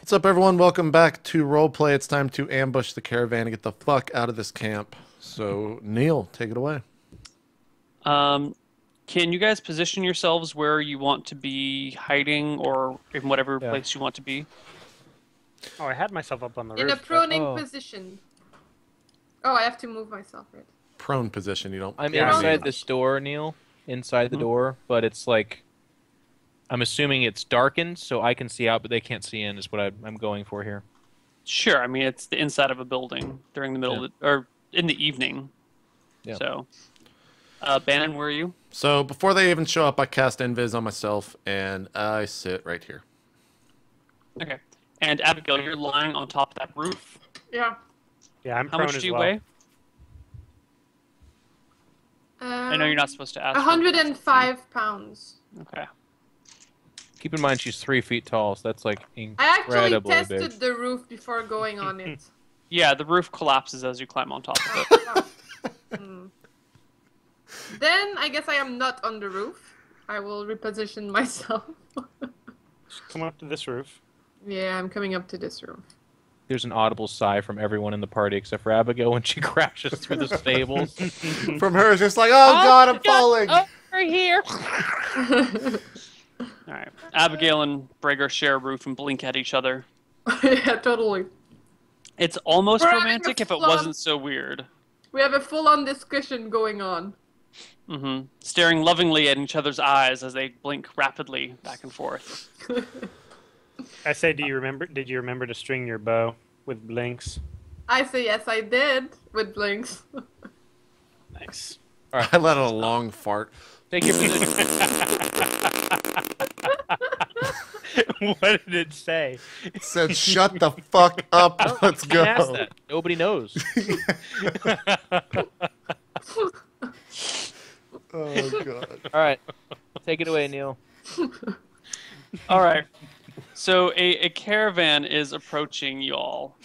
What's up, everyone? Welcome back to Roleplay. It's time to ambush the caravan and get the fuck out of this camp. So, Neal, take it away. Can you guys position yourselves where you want to be hiding or in whatever place you want to be? Oh, I had myself up on the roof. In a proning position. Oh, I have to move myself, right? Prone position, you don't... I'm inside this door, Neal. Inside the door, but it's like... I'm assuming it's darkened, so I can see out, but they can't see in, is what I'm going for here. Sure, I mean, it's the inside of a building during the middle of the, or in the evening. Yeah. So, Bannon, where are you? So, before they even show up, I cast Invis on myself, and I sit right here. Okay. And Abigail, you're lying on top of that roof. Yeah. Yeah, I'm How prone much as do you well. weigh? I know you're not supposed to ask. 105 pounds. Okay. Keep in mind she's 3 feet tall, so that's like I actually incredibly tested big. the roof before going on it. Yeah, the roof collapses as you climb on top of it. Then I guess I am not on the roof. I will reposition myself. Come up to this roof. Yeah, I'm coming up to this roof. There's an audible sigh from everyone in the party except for Abigail when she crashes through the stables. From her, it's just like, oh god, I'm falling! Over here! Alright. Abigail and Brager share a roof and blink at each other. Yeah, totally. It's almost We're having romantic a if it full-on- wasn't so weird. We have a full-on discussion going on. Mm-hmm. Staring lovingly at each other's eyes as they blink rapidly back and forth. I say, did you remember to string your bow with blinks? I say yes, I did with blinks. Nice. I let out a long fart. Take your position. What did it say? It said, shut the fuck up, let's go. Ask that. Nobody knows. Oh god. All right. Take it away, Neal. Alright. So a caravan is approaching y'all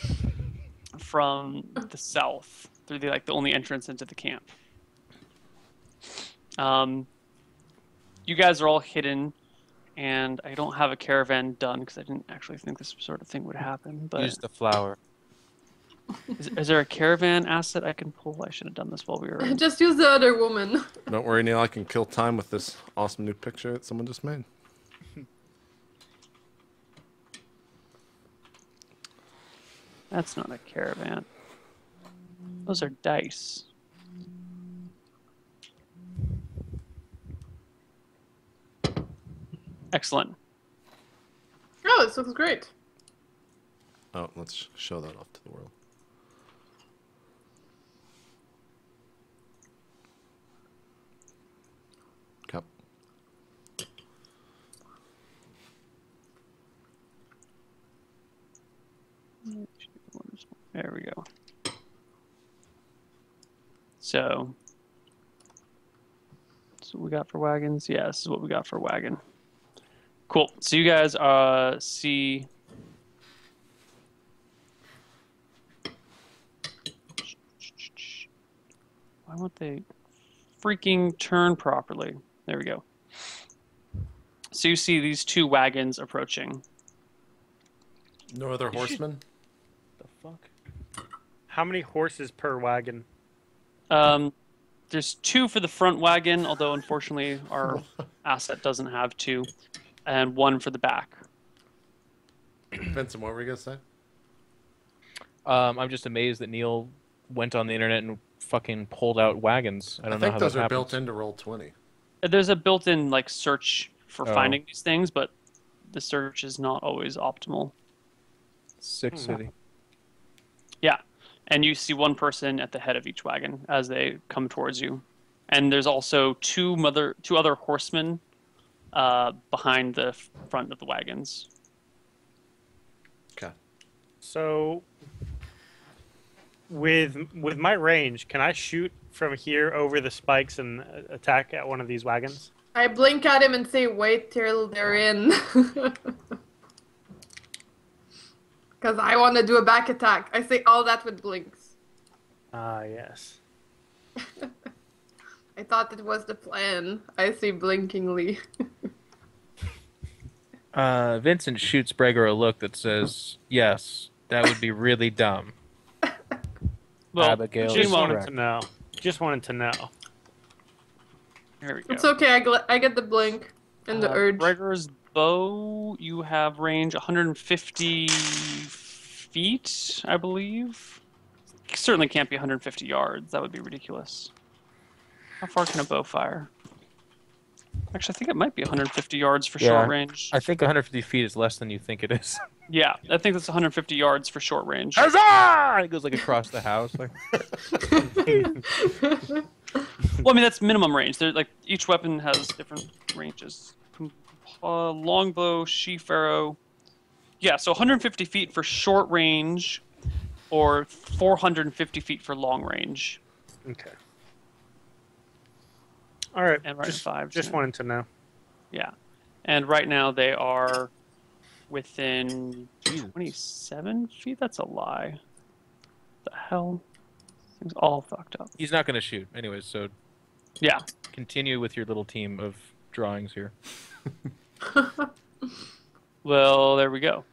from the south through the only entrance into the camp. You guys are all hidden, and I don't have a caravan done because I didn't actually think this sort of thing would happen. But Use the flower. is there a caravan asset I can pull? I should have done this while we were in. Just use the other woman. Don't worry, Neal, I can kill time with this awesome new picture that someone just made. That's not a caravan. Those are dice. Excellent. Oh, this looks great. Oh, let's show that off to the world. Cup. There we go. So, that's what we got for wagons. Yeah, this is what we got for wagon. Cool. So you guys see. Why won't they freaking turn properly? There we go. So you see these two wagons approaching. No other horsemen? The fuck? How many horses per wagon? There's two for the front wagon, although unfortunately our asset doesn't have two, and one for the back. Vincent, what were you going to say? I'm just amazed that Neal went on the internet and fucking pulled out wagons. I don't know how those that are happens. built into Roll20. There's a built-in search for finding these things, but the search is not always optimal. Sick city. Yeah, and you see one person at the head of each wagon as they come towards you, and there's also two other horsemen behind the front of the wagons. Okay. So, with my range, can I shoot from here over the spikes and attack at one of these wagons? I blink at him and say, wait till they're in. Because I want to do a back attack. I say all that with blinks. Ah, yes. I thought it was the plan. I say blinkingly. Vincent shoots Breger a look that says, "Yes, that would be really dumb." Well, Abigail Gene is Just wanted correct. to know. Just wanted to know. Here we go. It's okay. I get the blink and the urge. Gregor's bow, you have range 150 feet, I believe. Certainly can't be 150 yards. That would be ridiculous. How far can a bow fire? Actually, I think it might be 150 yards for short range. I think 150 feet is less than you think it is. Yeah, I think that's 150 yards for short range. Huzzah! It goes like across the house. Like, Well, I mean that's minimum range. They're like each weapon has different ranges. Longbow, sheaf arrow. Yeah, so 150 feet for short range, or 450 feet for long range. Okay. All right. And right at 5. Just wanted to know. Yeah, and right now they are within 27 feet. That's a lie. The hell? Things all fucked up. he's not going to shoot. Anyways, so Yeah. continue with your little team of drawings here. Well, there we go.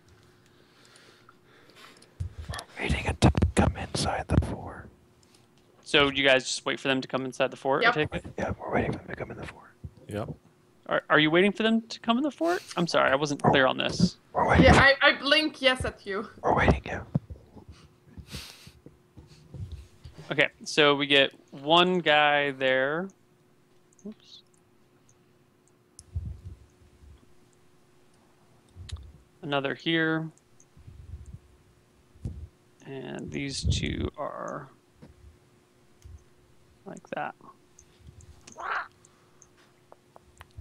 Waiting it to come inside the fort. So you guys just wait for them to come inside the fort? Yep. I take it? Yeah, we're waiting for them to come in the fort. Yep. Are you waiting for them to come in the fort? I'm sorry, I wasn't clear on this. We're waiting. Yeah, I blink yes at you. We're waiting. Yeah. Okay, so we get one guy there. Oops. Another here. And these two are like that.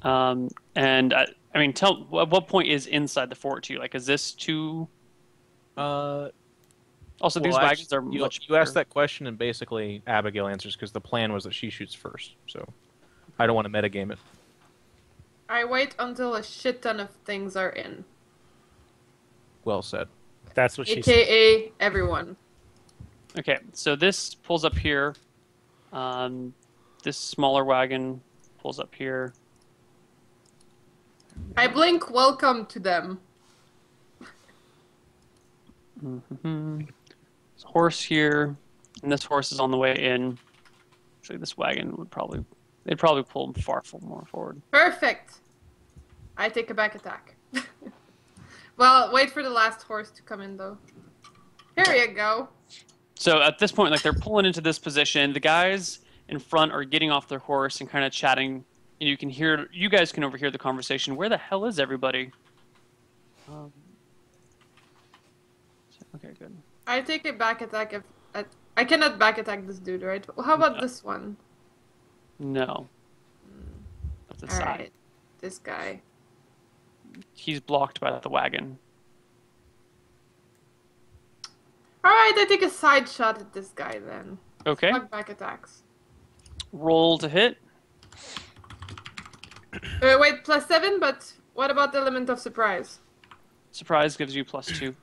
And I mean, at what point is inside the fort to you? Like, is this too? Also, these Well, wagons are actually, much. you asked bigger. that question, and basically Abigail answers because the plan was that she shoots first. So I don't want to metagame it. I wait until a shit ton of things are in. Well said. That's what she said. AKA everyone. Okay, so this pulls up here. This smaller wagon pulls up here. I blink welcome to them. Mm-hmm. There's a horse here, and this horse is on the way in. Actually, this wagon they'd probably pull him far more forward. Perfect. I take a back attack. Well, wait for the last horse to come in though. Here you go. So at this point, like they're pulling into this position. The guys in front are getting off their horse and kind of chatting, and you guys can overhear the conversation. Where the hell is everybody? Okay, good. I take a back attack if I cannot back attack this dude, right? How about this one? No. That's the All side. right, this guy. He's blocked by the wagon. All right, I take a side shot at this guy then. Okay. Fuck back attacks. Roll to hit. Wait, +7, but what about the element of surprise? Surprise gives you +2.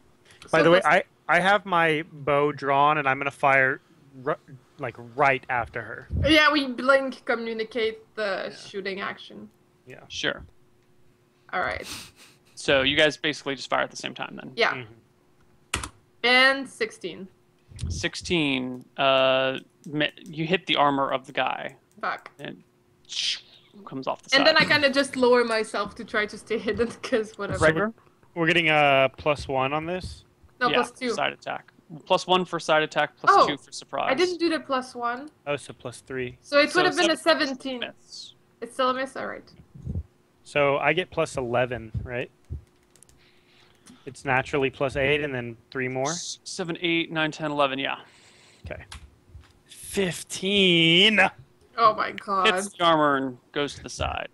By So the way, plus- I have my bow drawn, and I'm gonna fire right after her. Yeah, we blink, communicate the shooting action. Yeah. Sure. All right. So you guys basically just fire at the same time then. Yeah. Mhm. And 16. 16. You hit the armor of the guy Fuck. and comes off the side. And then I kind of just lower myself to try to stay hidden, because whatever. Gregor? We're getting a +1 on this. No, Yeah, +2. side attack. +1 for side attack, +2 for surprise. I didn't do the +1. Oh, so +3. So it So would have been a 17 17. Miss. It's still a miss? Alright. So I get +11, right? It's naturally +8, and then 3 more. 7, 8, 9, 10, 11, yeah. Okay. 15. Oh my god. Hits the armor and goes to the side.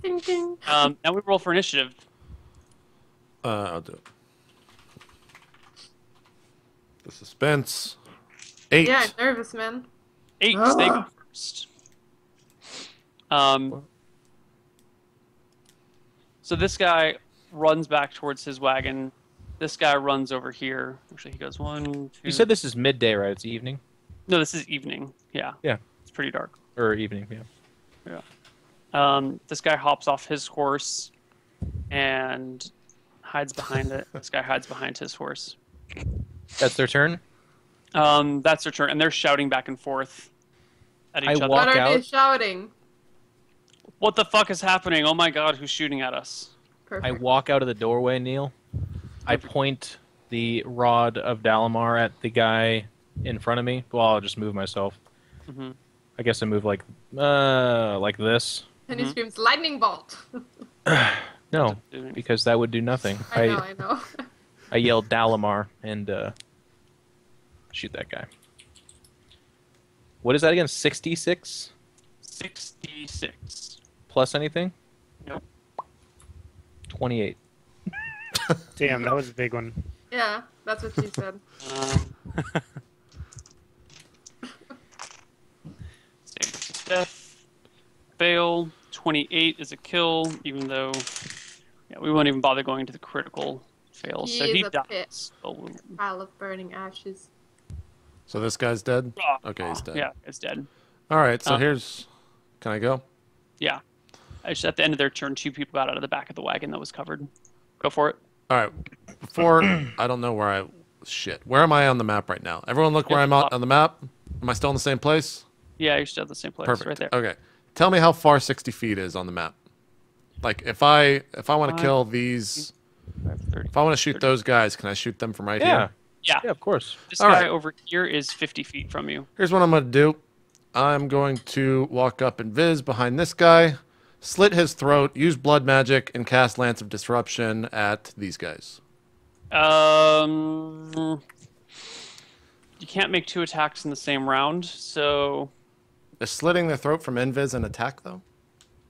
Ding, ding. Now we roll for initiative. I'll do it. The suspense. 8. Yeah, I'm nervous, man. 8, Ah. they go first. So this guy runs back towards his wagon. This guy runs over here. Actually, he goes 1, 2. You said this is midday, right? It's evening No, this is evening. Yeah. Yeah. It's pretty dark. or evening. Yeah. This guy hops off his horse and hides behind it. This guy hides behind his horse. That's their turn. That's their turn, and they're shouting back and forth at each other. What walk are they out. shouting? What the fuck is happening? Oh my god, who's shooting at us? I Perfect. walk out of the doorway, Neil. I point the rod of Dalamar at the guy in front of me. Well, I'll just move myself. Mhm. I guess I move like this. And he screams, lightning bolt! No, Doing- because that would do nothing. I know. I yell Dalamar and shoot that guy. What is that again? 66 66. plus anything? Nope. 28. Damn, that was a big one. Yeah, that's what she said. Death. Fail. 28 is a kill, even though we won't even bother going to the critical fail. He So is he a dies. pit. Oh, Pile of burning ashes. So this guy's dead? ah, Okay, he's dead. Yeah, it's dead. All right, so here's... Can I go? Yeah. Just at the end of their turn, 2 people got out of the back of the wagon that was covered. Go for it. All right. Before... I don't know where I... Shit. Where am I on the map right now? Everyone look where I'm at on the map. Am I still in the same place? Yeah, you're still at the same place, Perfect. right there. Okay. Tell me how far 60 feet is on the map. Like, if I want to 5, kill these... 30. If I want to shoot those guys, can I shoot them from right Yeah. here? Yeah. Yeah, of course. This All guy right. over here is 50 feet from you. Here's what I'm going to do. I'm going to walk up and viz behind this guy, slit his throat, use blood magic, and cast Lance of Disruption at these guys. You can't make 2 attacks in the same round, so Is slitting their throat from invis an attack, though?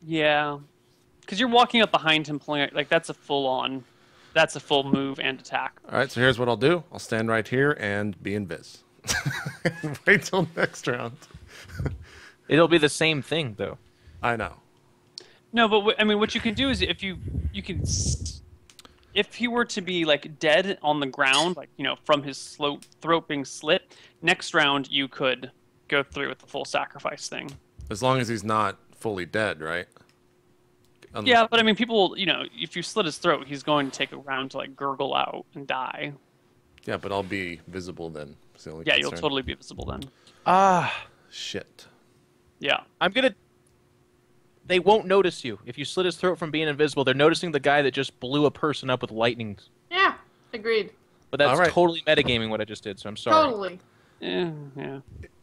yeah, because you're walking up behind him, pulling like that's a full move and attack. All right, so here's what I'll do. I'll stand right here and be invis. Wait till next round. It'll be the same thing, though. I know. No, but I mean, what you can do is if if he were to be like dead on the ground, like from his throat being slit, next round you could go through with the full sacrifice thing. As long as he's not fully dead, right? Yeah, but I mean, people, if you slit his throat, he's going to take a round to like gurgle out and die. Yeah, but I'll be visible then. That's the only Yeah, concern. you'll totally be visible then. Shit. Yeah. They won't notice you. If you slit his throat from being invisible, they're noticing the guy that just blew a person up with lightning. Yeah, agreed. But that's All right. totally metagaming what I just did, so I'm sorry. Totally. Yeah.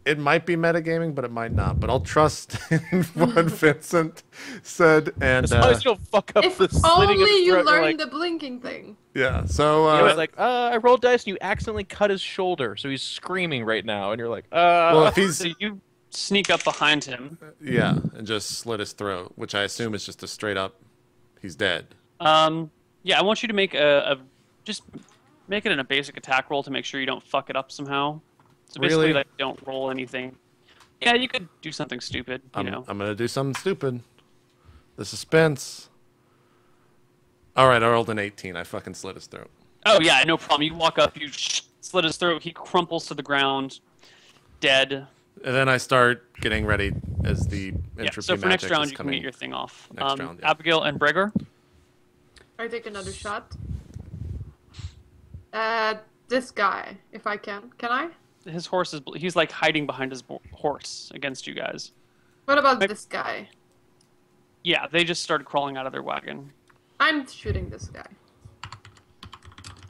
It might be metagaming, but it might not. But I'll trust in what Vincent said. And As long as you don't fuck up If the slitting of only his you throat, you're learned like, the blinking thing. yeah, so it was like, I rolled dice and you accidentally cut his shoulder, so he's screaming right now, and you're like, well, if he's So you sneak up behind him. yeah, and just slit his throat, which I assume is just a straight up, he's dead. Yeah, I want you to make just make it in a basic attack roll to make sure you don't fuck it up somehow. So basically, Really? like, don't roll anything. Yeah, you could do something stupid, I'm gonna do something stupid. The suspense. All right, I rolled an 18. I fucking slit his throat. Oh yeah, no problem. You walk up, you slit his throat. He crumples to the ground, dead. And then I start getting ready as the Yeah. entropy So for next magic round, is you can coming. get your thing off. Next round, yeah. Abigail and Breger. I take another shot. This guy, if I can. Can I? His horse he's like hiding behind his horse against you guys. What about this guy? Yeah, they just started crawling out of their wagon. I'm shooting this guy.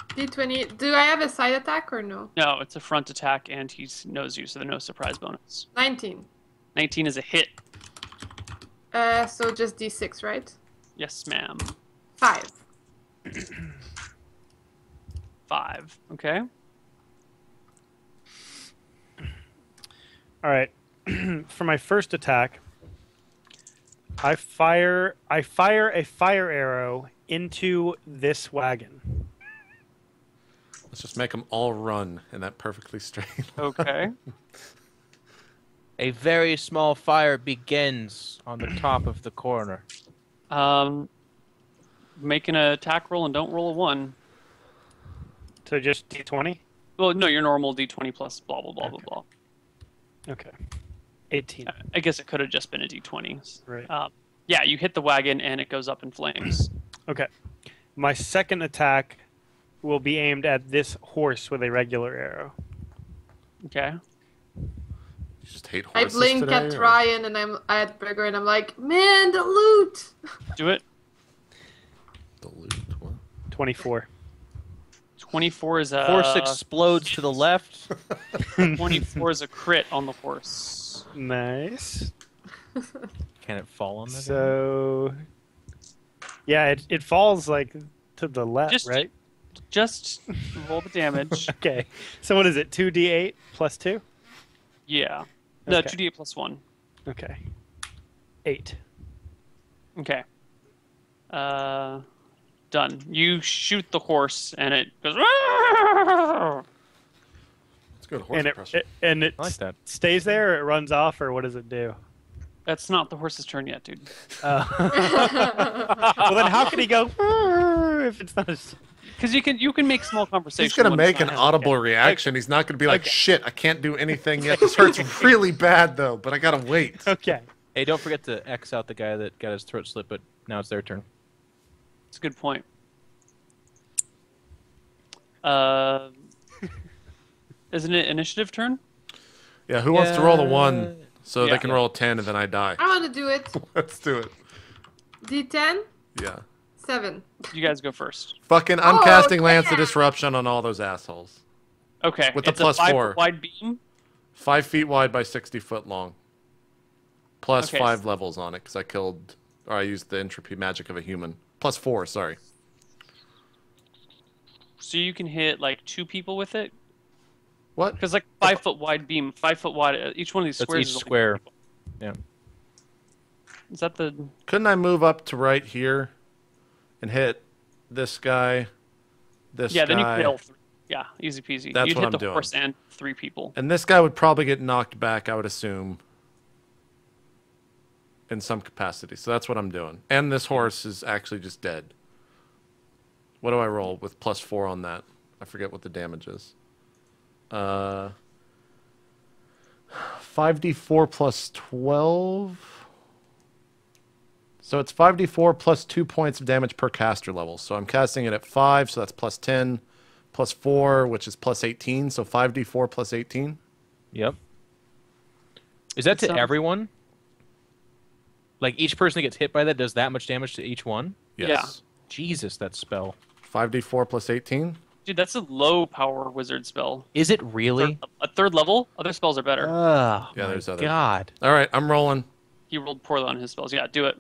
D20. Do I have a side attack or no? No, it's a front attack, and he knows you, so there's no surprise bonus. 19. 19 is a hit. So just D6, right? Yes, ma'am. 5. 5. Okay. All right. For my first attack, I fire a fire arrow into this wagon. Let's just make them all run in that perfectly straight line. Okay. a very small fire begins on the top of the corner. Make an attack roll and don't roll a 1. So just D20? Well, no, your normal D20 plus blah, blah, blah, blah, Okay. blah. Okay. 18. I guess it could have just been a D20. Right. Yeah, you hit the wagon and it goes up in flames. Okay. My second attack will be aimed at this horse with a regular arrow. Okay. You just hate I horses blink today, at or- Ryan and I'm at Bigger and I'm like, man, the loot! Do it. The loot. What? 24. 24 is a Horse explodes to the left. 24 is a crit on the horse. Nice. Can it fall on the So, yeah, it falls like to the left, Just- right? Just roll the damage. Okay. So what is it? 2d8 plus 2? Yeah. No, Okay. 2d8 plus 1. Okay. 8. Okay. Done. You shoot the horse and it goes. It's good horse impression. And it I like that. stays there, or it runs off, or what does it do? That's not the horse's turn yet, dude. Well, then how can he go if it's not a... Because you can make small conversation. He's gonna when make it's an not audible happening. reaction. He's not gonna be like, Okay. "Shit, I can't do anything yet. This hurts really bad, though. But I gotta wait." Okay. Hey, don't forget to X out the guy that got his throat slit, but now it's their turn. It's a good point. Isn't it initiative turn? Yeah, who wants to roll a 1 so Yeah. they can roll a 10 and then I die? I want to do it. Let's do it. D10, Yeah. 7. You guys go first. Fucking, I'm casting Lance of yeah. Disruption on all those assholes. Okay. With the it's plus a 5 4. wide beam. 5 feet wide by 60 foot long. Plus Okay, 5 levels on it because I used the entropy magic of a human. Plus 4, sorry. So you can hit like 2 people with it. What? Because like 5 foot wide beam, 5 foot wide. Each one of these That's squares each is only square. 2 people. Yeah. Is that the? Couldn't I move up to right here and hit this guy, this Yeah. Then you guy? can hit all 3. Yeah, easy peasy. That's You'd what hit I'm the doing. horse and 3 people. And this guy would probably get knocked back, I would assume, in some capacity. So that's what I'm doing. And this horse is actually just dead. What do I roll with plus 4 on that? I forget what the damage is. 5d4 plus 12. So it's 5d4 plus 2 points of damage per caster level. So I'm casting it at 5, so that's plus 10. Plus 4, which is plus 18. So 5d4 plus 18. Yep. Is that to Sounds- everyone? Like each person that gets hit by that does that much damage to each one? Yes. Jesus, that spell. 5d4 plus 18. Dude, that's a low power wizard spell. Is it really? A third level? Other spells are better. Oh, Yeah, my there's other- God. All right, I'm rolling. He rolled poorly on his spells. Yeah, do it.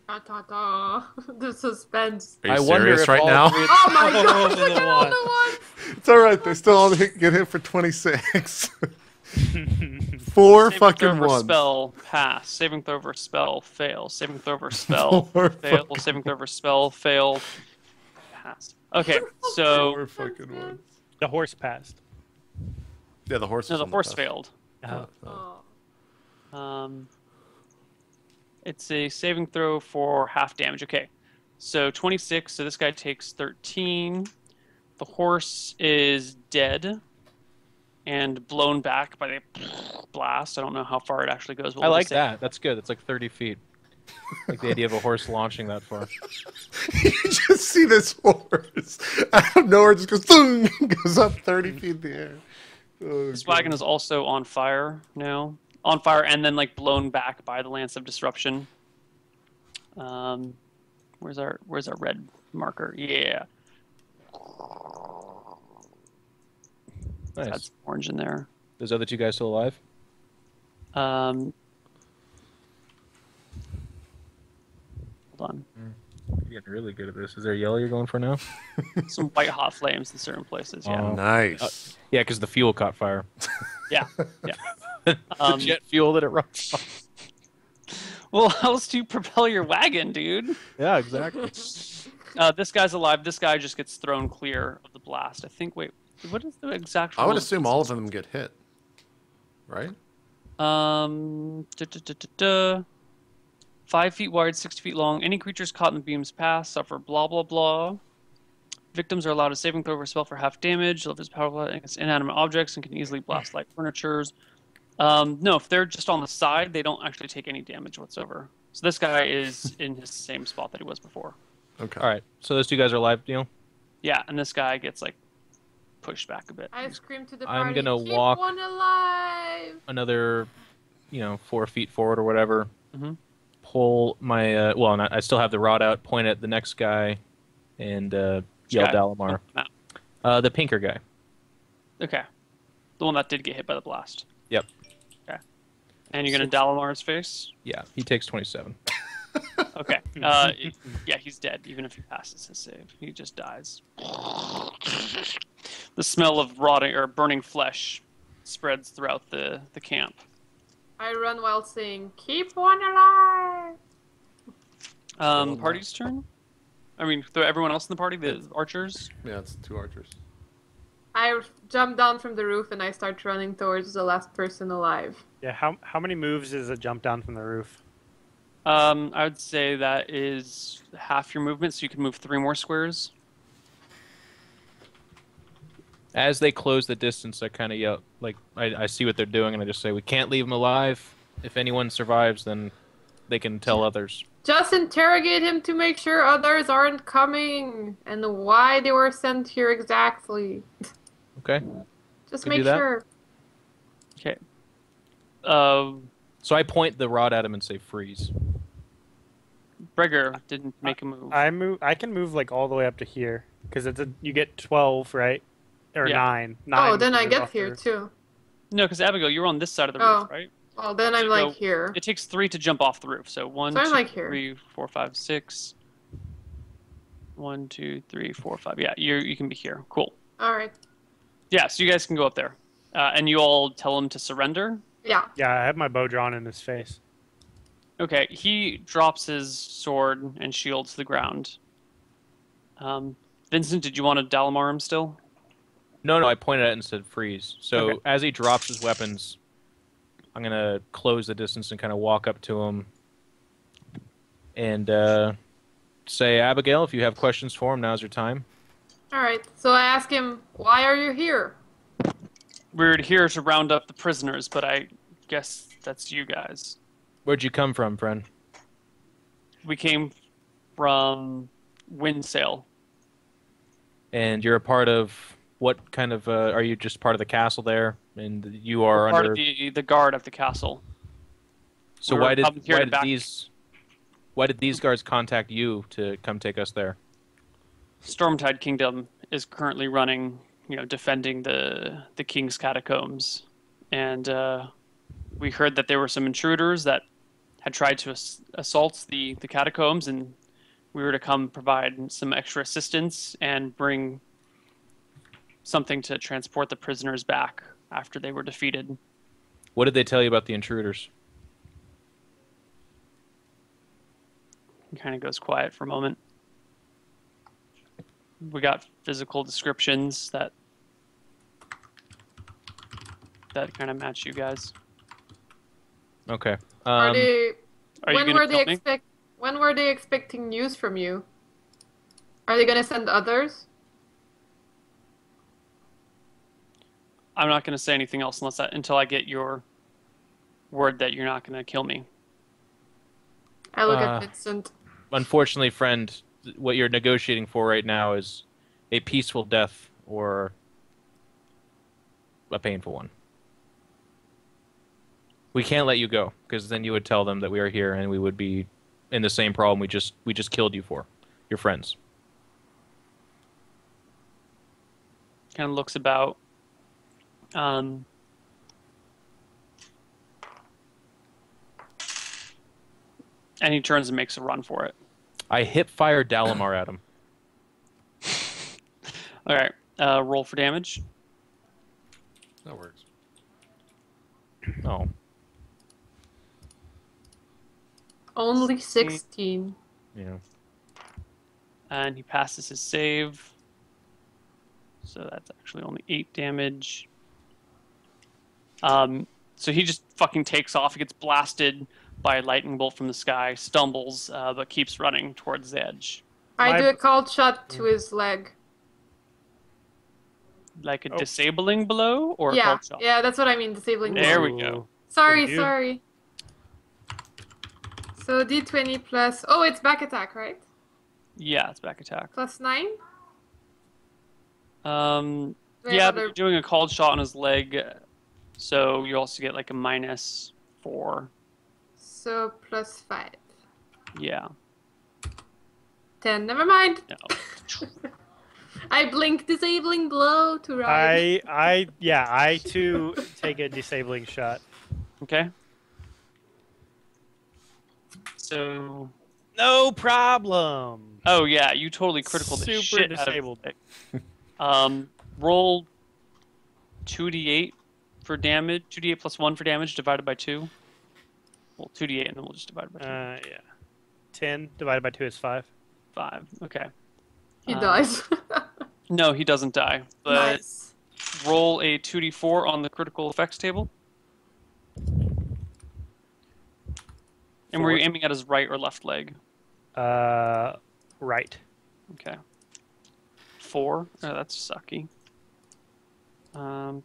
Ta ta ta. The suspense. Are you I wonder serious if right all now? three- Oh my Oh, gosh, the look at all the one. ones. It's all right. They still all get hit for 26. 4 Saving fucking throw over ones. spell, pass. Saving throw over spell, fail. Saving throw over spell, 4 fail. fucking- Saving throw over spell, fail, pass. Okay, so 4 fucking ones. The horse passed. Yeah, the horse. no, was the on horse path. failed. Oh. Oh. It's a saving throw for half damage. Okay, so 26. So this guy takes 13. The horse is dead and blown back by the blast. I don't know how far it actually goes. but I we'll like just say- that. That's good. That's like 30 feet. Like the idea of a horse launching that far. You just see this horse out of nowhere just goes, thung, goes up 30 feet in the air. Oh, This God. wagon is also on fire now. On fire and then like blown back by the Lance of Disruption. Where's our red marker? Yeah. Nice. Got some orange in there. Those other 2 guys still alive? Hold on. You're getting really good at this. Is there a yellow you're going for now? Some white hot flames in certain places. Yeah. Oh. Nice. Yeah, because the fuel caught fire. Yeah. Yeah. The jet fuel that it runs on. Well, how else do you propel your wagon, dude? Yeah, exactly. This guy's alive. This guy just gets thrown clear of the blast. I think. Wait, what is the exact? I would rule? assume all of them get hit. Right? 5 feet wide, 60 feet long. Any creatures caught in the beam's path suffer blah blah blah. Victims are allowed a saving throw for spell for half damage. Live as powerful against inanimate objects and can easily blast light furnitures. No, if they're just on the side, they don't actually take any damage whatsoever. So this guy is in his same spot that he was before. Okay. All right. So those two guys are alive, Neil. Yeah, and this guy gets like pushed back a bit. I scream to the I'm party, gonna keep walk- one alive! Another, 4 feet forward or whatever. Mhm. Pull my I still have the rod out. Point at the next guy, and yell guy? Dalamar. No. The pinker guy. Okay. The one that did get hit by the blast. Yep. Okay. And you're going to Dalamar's face? Yeah, he takes 27. Okay. Yeah, he's dead, even if he passes his save. He just dies. The smell of rotting or burning flesh spreads throughout the camp. I run while saying, keep one alive! Party's turn? I mean, everyone else in the party, the archers? Yeah, it's 2 archers. I jump down from the roof and I start running towards the last person alive. Yeah, how many moves is a jump down from the roof? I would say that is half your movement, so you can move 3 more squares. As they close the distance, I kind of yell, I see what they're doing, and I just say, we can't leave him alive. If anyone survives, then they can tell others. Just interrogate him to make sure others aren't coming and why they were sent here exactly. Okay? Just Can make do that. sure. Okay. So I point the rod at him and say, freeze. Breger didn't make a move. I can move like all the way up to here because you get 12, right? Or Yeah. 9. Oh, then I moves get off the here roof. too. No, because Abigail, you're on this side of the Oh. roof, right? Well, then I'm So like here. It takes 3 to jump off the roof. So 1, So I'm 2, like here. 3, 4, 5, 6. 1, 2, 3, 4, 5. Yeah, you can be here. Cool. Alright. Yeah, so you guys can go up there. And you all tell him to surrender. Yeah. Yeah, I have my bow drawn in his face. Okay, he drops his sword and shield to the ground. Vincent, did you want to Dalamar him still? No, I pointed at it and said, freeze. So Okay. as he drops his weapons, I'm going to close the distance and kind of walk up to him and say, Abigail, if you have questions for him, now's your time. Alright. So I ask him, why are you here? We're here to round up the prisoners, but I guess that's you guys. Where'd you come from, friend? We came from Windsail. And you're a part of what kind of, are you just part of the castle there? And you are Part under... of the guard of the castle. So we're why did come here to back- these guards contact you to come take us there? Stormtide Kingdom is currently running, defending the king's catacombs. And we heard that there were some intruders that had tried to assault the catacombs, and we were to come provide some extra assistance and bring something to transport the prisoners back after they were defeated. What did they tell you about the intruders? He kind of goes quiet for a moment. We got physical descriptions that kind of match you guys. Okay. Are they... Are you When gonna were they kill me? When were they expecting news from you? Are they gonna send others? I'm not going to say anything else until I get your word that you're not going to kill me. I look at Vincent. Unfortunately, friend, what you're negotiating for right now is a peaceful death or a painful one. We can't let you go, because then you would tell them that we are here and we would be in the same problem we just killed you for. Your friends. Kind of looks about. And he turns and makes a run for it. I hip fire Dalamar at him. All right, roll for damage. That works. Oh. Only 16. Yeah. And he passes his save. So that's actually only 8 damage. So he just fucking takes off. He gets blasted by a lightning bolt from the sky, stumbles, but keeps running towards the edge. I do a cold shot to his leg. Like a disabling blow or a Yeah, cold shot? yeah, that's what I mean, disabling. There blow. we go. Sorry, Good. sorry. So D20 plus... Oh, it's back attack, right? Yeah, it's back attack. Plus 9? Yeah, but you're doing a called shot on his leg, so you also get like a -4. So plus 5. Yeah. 10. Never mind. No. I blink disabling blow to Ryan. I too take a disabling shot. Okay. So. No problem. Oh yeah, you totally critical the Super shit disabled. out of it. Roll 2d8 for damage. 2d8 plus 1 for damage divided by 2. Well, 2d8 and then we'll just divide it by 2. Yeah. 10 divided by 2 is 5. 5. Okay. He dies. No, he doesn't die. But Nice. roll a 2d4 on the critical effects table. And were you aiming at his right or left leg? Right. Okay. 4. Oh, that's sucky.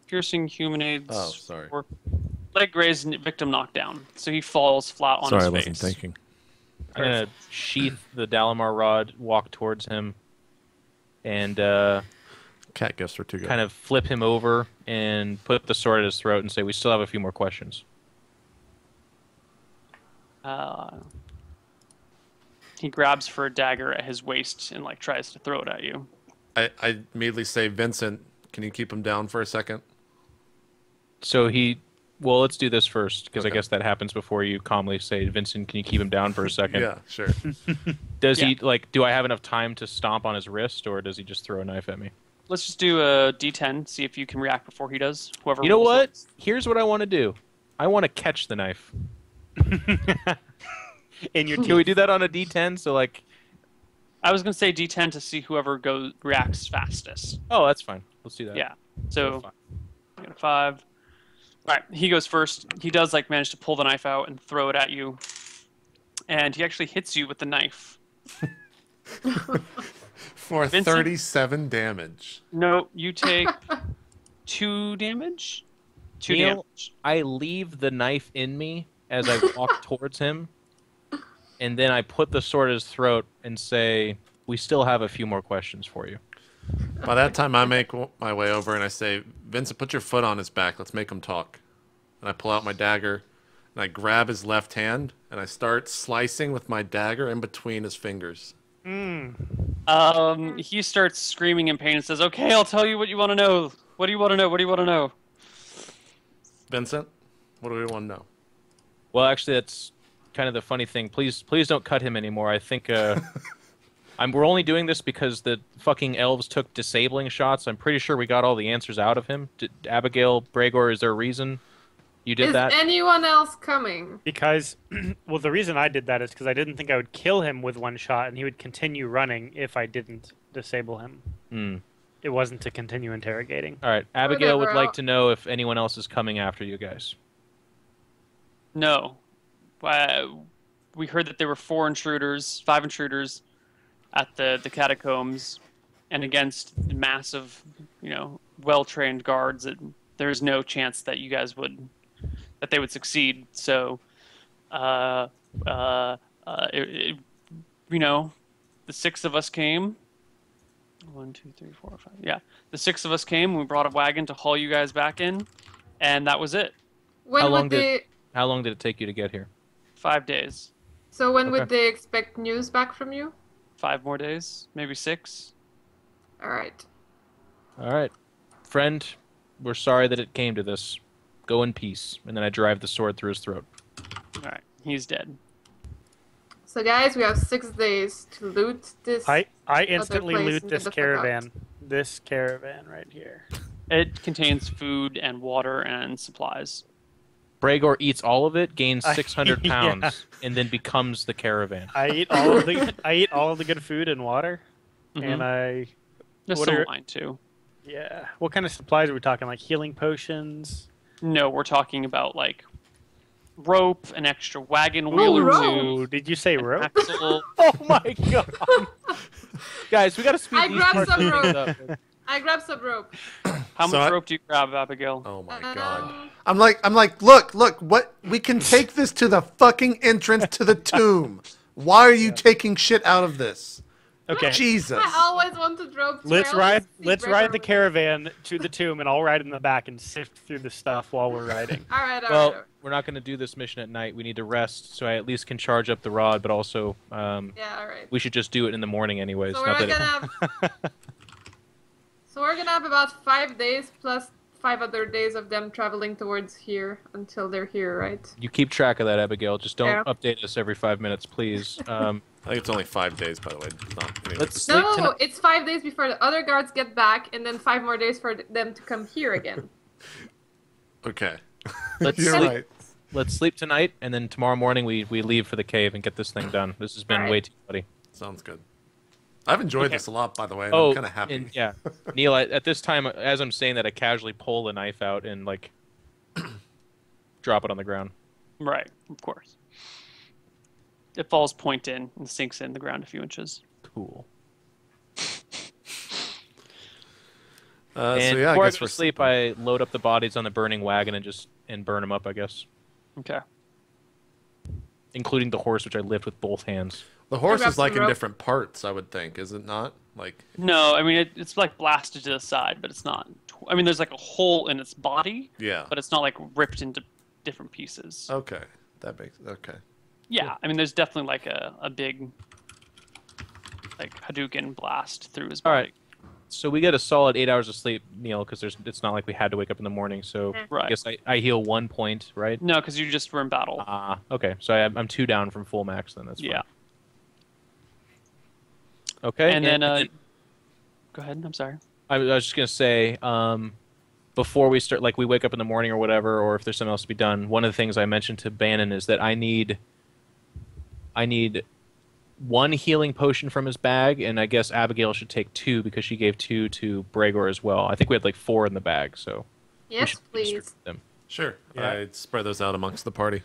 Piercing humanoids. Oh, sorry. Leg grazed, victim knocked down. So he falls flat on Sorry, I his wasn't face. thinking. I'm gonna sheath the Dalamar rod, walk towards him, and Cat gifts were too good. kind of flip him over and put the sword at his throat and say, "We still have a few more questions." He grabs for a dagger at his waist and like tries to throw it at you. I immediately say, Vincent, can you keep him down for a second? So well, let's do this first because I Okay. guess that happens before you calmly say, "Vincent, can you keep him down for a second?" Yeah, sure. Does Yeah. he like? Do I have enough time to stomp on his wrist, or does he just throw a knife at me? Let's just do a D10, see if you can react before he does. Whoever. You know rolls what? it. Here's what I want to do. I want to catch the knife. In your Can teeth. we do that on a D10? So like, I was gonna say D10 to see whoever reacts fastest. oh, that's fine. Let's do that. Yeah. So That's fine. I got a 5. All right, he goes first. He does like manage to pull the knife out and throw it at you, and he actually hits you with the knife. For Vincent? 37 damage. No, you take 2 damage. 2 Neal, damage. I leave the knife in me as I walk towards him, and then I put the sword at his throat and say, "We still have a few more questions for you." By that time, I make my way over and I say, Vincent, put your foot on his back. Let's make him talk. And I pull out my dagger and I grab his left hand and I start slicing with my dagger in between his fingers. He starts screaming in pain and says, "Okay, I'll tell you what you want to know. What do you want to know? What do you want to know?" Vincent, what do we want to know? Well, actually, that's kind of the funny thing. Please don't cut him anymore. I think we're only doing this because the fucking elves took disabling shots. I'm pretty sure we got all the answers out of him. Abigail, Bregor, is there a reason you did Is that? anyone else coming? Because, well, the reason I did that is because I didn't think I would kill him with one shot, and he would continue running if I didn't disable him. Hmm. It wasn't to continue interrogating. All right, Abigail Whatever, would like I'll- to know if anyone else is coming after you guys. No. We heard that there were 5 intruders at the catacombs, and against massive, well-trained guards, there's no chance that they would succeed. So, the 6 of us came. 1, 2, 3, 4, 5. Yeah, the 6 of us came. We brought a wagon to haul you guys back in, and that was it. When How long would they? How long did it take you to get here? 5 days. So when would Okay. they expect news back from you? 5 more days, maybe 6. All right. All right, friend, we're sorry that it came to this. Go in peace. And then I drive the sword through his throat. All right, he's dead. So guys, we have 6 days to loot this. I instantly place loot and this get the fuck out. caravan. This caravan right here. It contains food and water and supplies. Bregor eats all of it, gains 600 Yeah. pounds, and then becomes the caravan. I eat all of the good food and water, and I There's What some are- wine too. yeah. What kind of supplies are we talking? Like healing potions? No, we're talking about like rope, an extra wagon wheel or rope. two, Ooh, did you say rope? axle. Oh my god! Guys, we gotta speed I these grabbed parts some of things rope. up. I grabbed some rope. How So much I- rope do you grab, Abigail? Oh my Uh, god. I'm like, look, what? We can take this to the fucking entrance to the tomb. Why are you taking shit out of this? Okay. Jesus. I always wanted rope. too. Let's I always ride. see Let's Gregor ride the with it. caravan to the tomb, and I'll ride in the back and sift through the stuff while we're riding. All right, all Well, right. we're not going to do this mission at night. We need to rest, so I at least can charge up the rod. But also, Yeah, all right. we should just do it in the morning, anyways. So not we're that gonna have. So we're gonna have about 5 days plus 5 other days of them traveling towards here until they're here, right? you keep track of that, Abigail. Just don't Yeah. update us every 5 minutes, please. I think it's only 5 days, by the way. It's not, anyway. Let's sleep No, tonight. it's 5 days before the other guards get back, and then 5 more days for them to come here again. Okay. Let's You're sleep. right. Let's sleep tonight, and then tomorrow morning we leave for the cave and get this thing done. This has been Alright. way too bloody. Sounds good. I've enjoyed Okay. this a lot, by the way. And Oh, I'm kind of happy. and yeah, Neil. At this time, as I'm saying that, I casually pull the knife out and like drop it on the ground. Right, of course. It falls point in and sinks in the ground a few inches. Cool. So And yeah, I before I guess go we're to sleep, I load up the bodies on the burning wagon and burn them up, I guess, Okay. including the horse, which I lift with both hands. The horse grab is like some in rope. different parts, I would think, is it not? Like, No, I mean it's like blasted to the side, but it's not. I mean, there's like a hole in its body, yeah. but it's not like ripped into different pieces. Okay, that makes okay. Yeah, I mean, there's definitely like a big like Hadouken blast through his All body. right. So we get a solid 8 hours of sleep, Neil, because it's not like we had to wake up in the morning. So I Right. guess I heal 1 point, right? No, because you just were in battle. Ah, okay. So I'm 2 down from full max then. That's fine. Yeah. Okay. And then go ahead. I'm sorry. I was just gonna say, before we start, like we wake up in the morning or whatever, or if there's something else to be done, one of the things I mentioned to Bannon is that I need 1 healing potion from his bag, and I guess Abigail should take 2 because she gave 2 to Bregor as well. I think we had like 4 in the bag, so we Yes, should please. distribute them. Sure. Yeah. I'd spread those out amongst the party,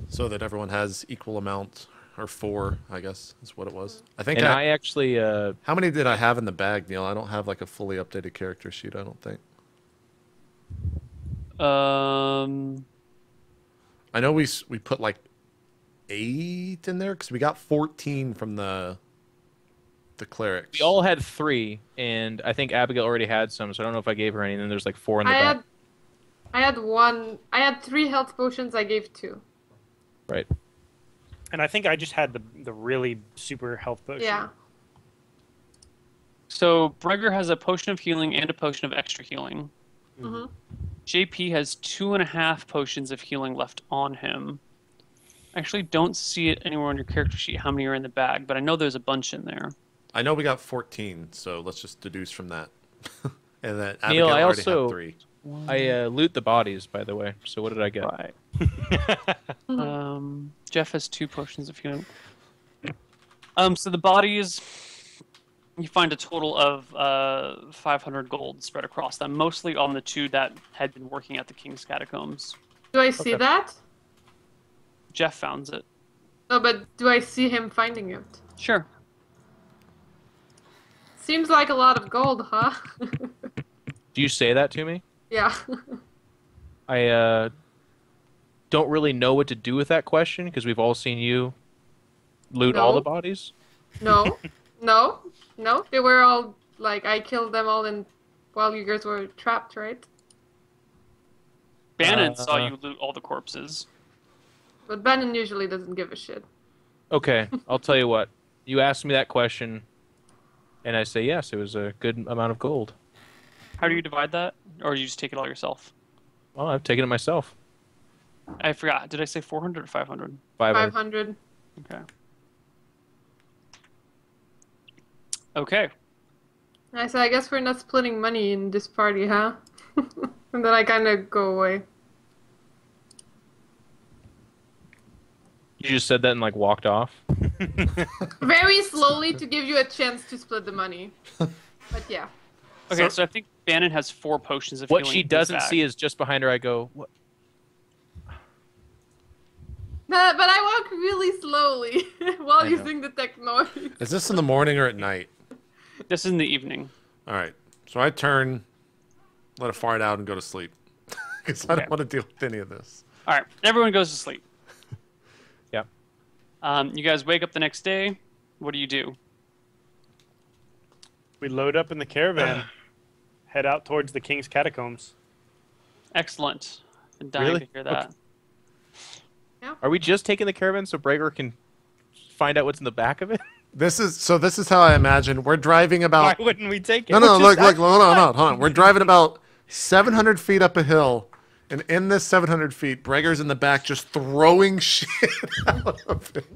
so that everyone has equal amount, or 4, I guess is what it was. I think. And I actually, How many did I have in the bag, Neil? I don't have like a fully updated character sheet. I don't think. I know we put like 8 in there because we got 14 from the clerics. we all had 3, and I think Abigail already had some, so I don't know if I gave her any. And then there's like 4 in the bag. I had 1. I had 3 health potions. I gave 2. Right. And I think I just had the really super health potion. Yeah. So Bregor has a potion of healing and a potion of extra healing. Mhm. JP has 2.5 potions of healing left on him. I actually don't see it anywhere on your character sheet how many are in the bag, but I know there's a bunch in there. I know we got 14, so let's just deduce from that. And that Neil, Abigail I already also- had 3. I loot the bodies, by the way. So what did I get? Right. Jeff has 2 potions of healing. So the bodies, you find a total of 500 gold spread across them, mostly on the 2 that had been working at the King's Catacombs. Do I see that? Jeff found it. No, but do I see him finding it? Sure. Seems like a lot of gold, huh? Do you say that to me? Yeah. I don't really know what to do with that question because we've all seen you loot all No. the bodies. No. No. No. They were all like I killed them all in while you guys were trapped, right? Bannon saw you loot all the corpses. But Bannon usually doesn't give a shit. Okay, I'll tell you what. You asked me that question, and I say yes. It was a good amount of gold. How do you divide that? Or you just take it all yourself? Well, I've taken it myself. I forgot. Did I say 400 or 500? 500. Okay. Okay. I guess we're not splitting money in this party, huh? And then I kind of go away. You just said that and like walked off. Very slowly to give you a chance to split the money. But yeah. Okay, so I think Bannon has 4 potions of What healing she in his doesn't bag. see is just behind her. I go, what? But I walk really slowly while I know. using the tech noise. Is this in the morning or at night? This is in the evening. All right. So I turn, let it fart out, and go to sleep. Because I don't want to deal with any of this. All right, everyone goes to sleep. Yep. You guys wake up the next day. What do you do? We load up in the caravan, head out towards the king's catacombs. Excellent. I'm dying Really? to hear that. Are we just taking the caravan so Brager can find out what's in the back of it? This is how I imagine. We're driving about... Why wouldn't we take it? No, look, hold on. We're driving about 700 feet up a hill, and in this 700 feet, Brager's in the back just throwing shit out of it.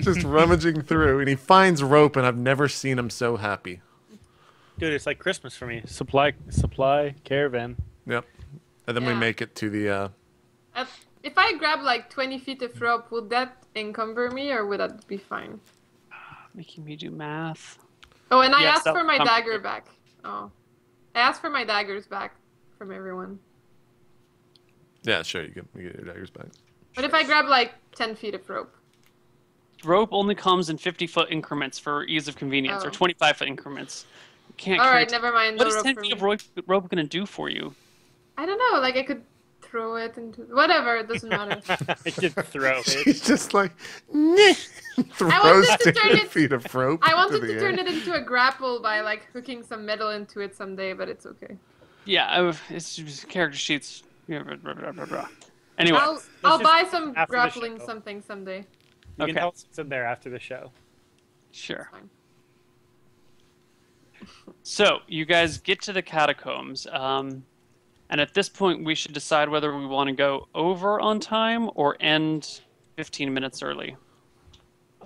Just rummaging through, and he finds rope, and I've never seen him so happy. Dude, it's like Christmas for me. Supply caravan. Yep. And then we Yeah. make it to the... If I grab like 20 feet of rope, would that encumber me or would that be fine? Making me do math. Oh, and I Yes, asked that for would my comfort dagger you. back. Oh. I asked for my daggers back from everyone. Yeah, sure, you get your daggers back. What if I grab like 10 feet of rope? Rope only comes in 50-foot increments for ease of convenience, or Oh. 25-foot increments. You can't Alright, carry- never mind. What No is rope 10 for feet me. of rope going to do for you? I don't know, like I could throw it into... Whatever, it doesn't matter. I did throw it. He's just like... "Nyeh," throws wanted to 10 turn it- feet of rope I into wanted the to turn air. it into a grapple by like hooking some metal into it someday, but it's okay. Yeah, it's just character sheets. Anyway, I'll just buy some after the grappling show. something someday. You can Okay. tell us what's in there after the show. sure. Fine. So you guys get to the catacombs, and at this point we should decide whether we want to go over on time or end 15 minutes early.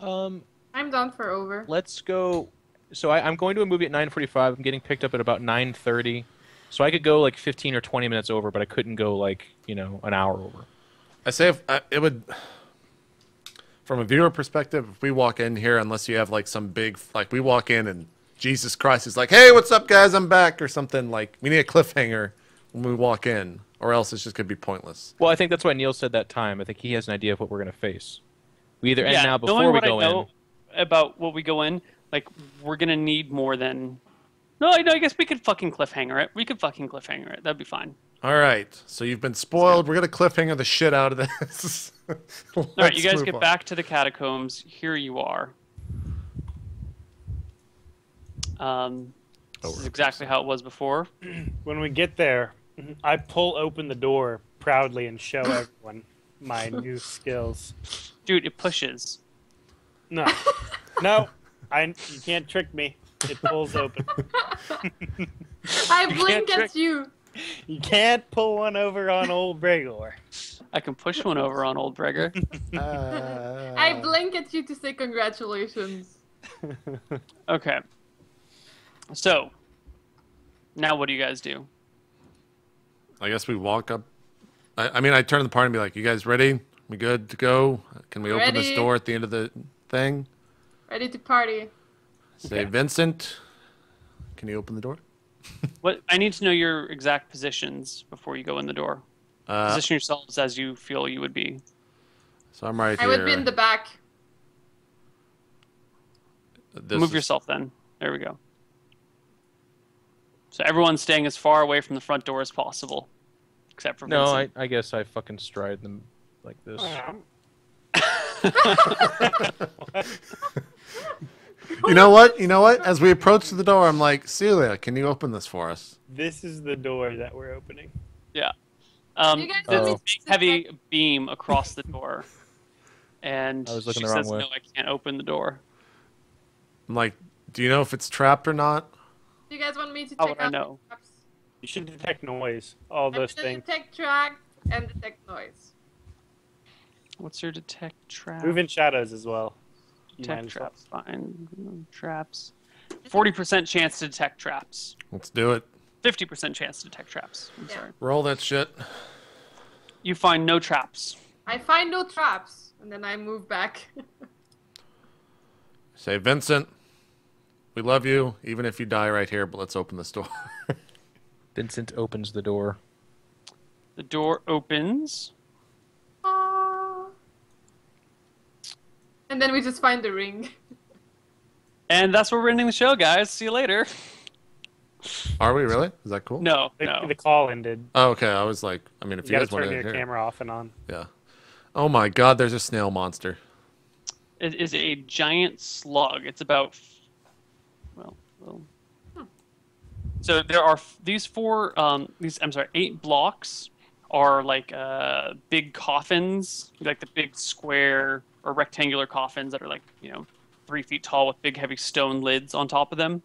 I'm down for over. Let's go. So I'm going to a movie at 9:45. I'm getting picked up at about 9:30. So I could go like 15 or 20 minutes over, but I couldn't go like, an hour over. I say if it would... From a viewer perspective, if we walk in here, unless you have like some big... Like we walk in and Jesus Christ is like, hey, what's up, guys? I'm back, or something. Like, we need a cliffhanger when we walk in, or else it's just going to be pointless. Well, I think that's why Neil said that time. I think he has an idea of what we're going to face. We either end now knowing before we what go I know in. about what we go in, like we're gonna need more than. No, I guess we could fucking cliffhanger it. We could fucking cliffhanger it. That'd be fine. All right, so you've been spoiled. We're going to cliffhanger the shit out of this. All right, you guys get back to the catacombs. Here you are. This is exactly how it was before. When we get there, I pull open the door proudly and show everyone my new skills. Dude, it pushes. No, you can't trick me. It pulls open. I blink trick- at you. You can't pull one over on old Bregor. I can push one over on old Breger. I blink at you to say congratulations. Okay. So, now what do you guys do? I guess we walk up. I mean, I turn to the party and be like, you guys ready? We good to go? Can we open this Ready. door at the end of the thing? Ready to party. Say, Okay. Vincent, can you open the door? What I need to know your exact positions before you go in the door. Position yourselves as you feel you would be. So I'm right I here. would be in the back. This Move is- yourself then. There we go. So everyone's staying as far away from the front door as possible. Except for No, Vincent. I guess I fucking stride them like this. You know what? As we approach the door, I'm like, Celia, can you open this for us? This is the door that we're opening. Yeah. You guys There's want me a to big, sit heavy beam across the door. And I was looking she the wrong says, way. no, I can't open the door. I'm like, do you know if it's trapped or not? Do you guys want me to How check would I out know? the traps? You should detect noise. All I'm those gonna things. detect track and detect noise. What's your detect trap? Move in shadows as well. You Detect mind yourself. traps. Fine. Traps. 40% chance to detect traps. Let's do it. 50% chance to detect traps. I'm Yeah. sorry. Roll that shit. You find no traps. I find no traps, and then I move back. Say, Vincent, we love you, even if you die right here, but let's open this door. Vincent opens the door. The door opens. Aww. And then we just find the ring. And that's where we're ending the show, guys. See you later. Are we really? Is that cool? No, no. The call ended. Oh, okay. I was like, I mean, if You you got guys to want turn to your hear. camera off and on. Yeah. Oh my God, there's a snail monster. It is a giant slug. It's about, well. So there are these I'm sorry, 8 blocks are like big coffins, like the big square or rectangular coffins that are like, 3 feet tall with big heavy stone lids on top of them.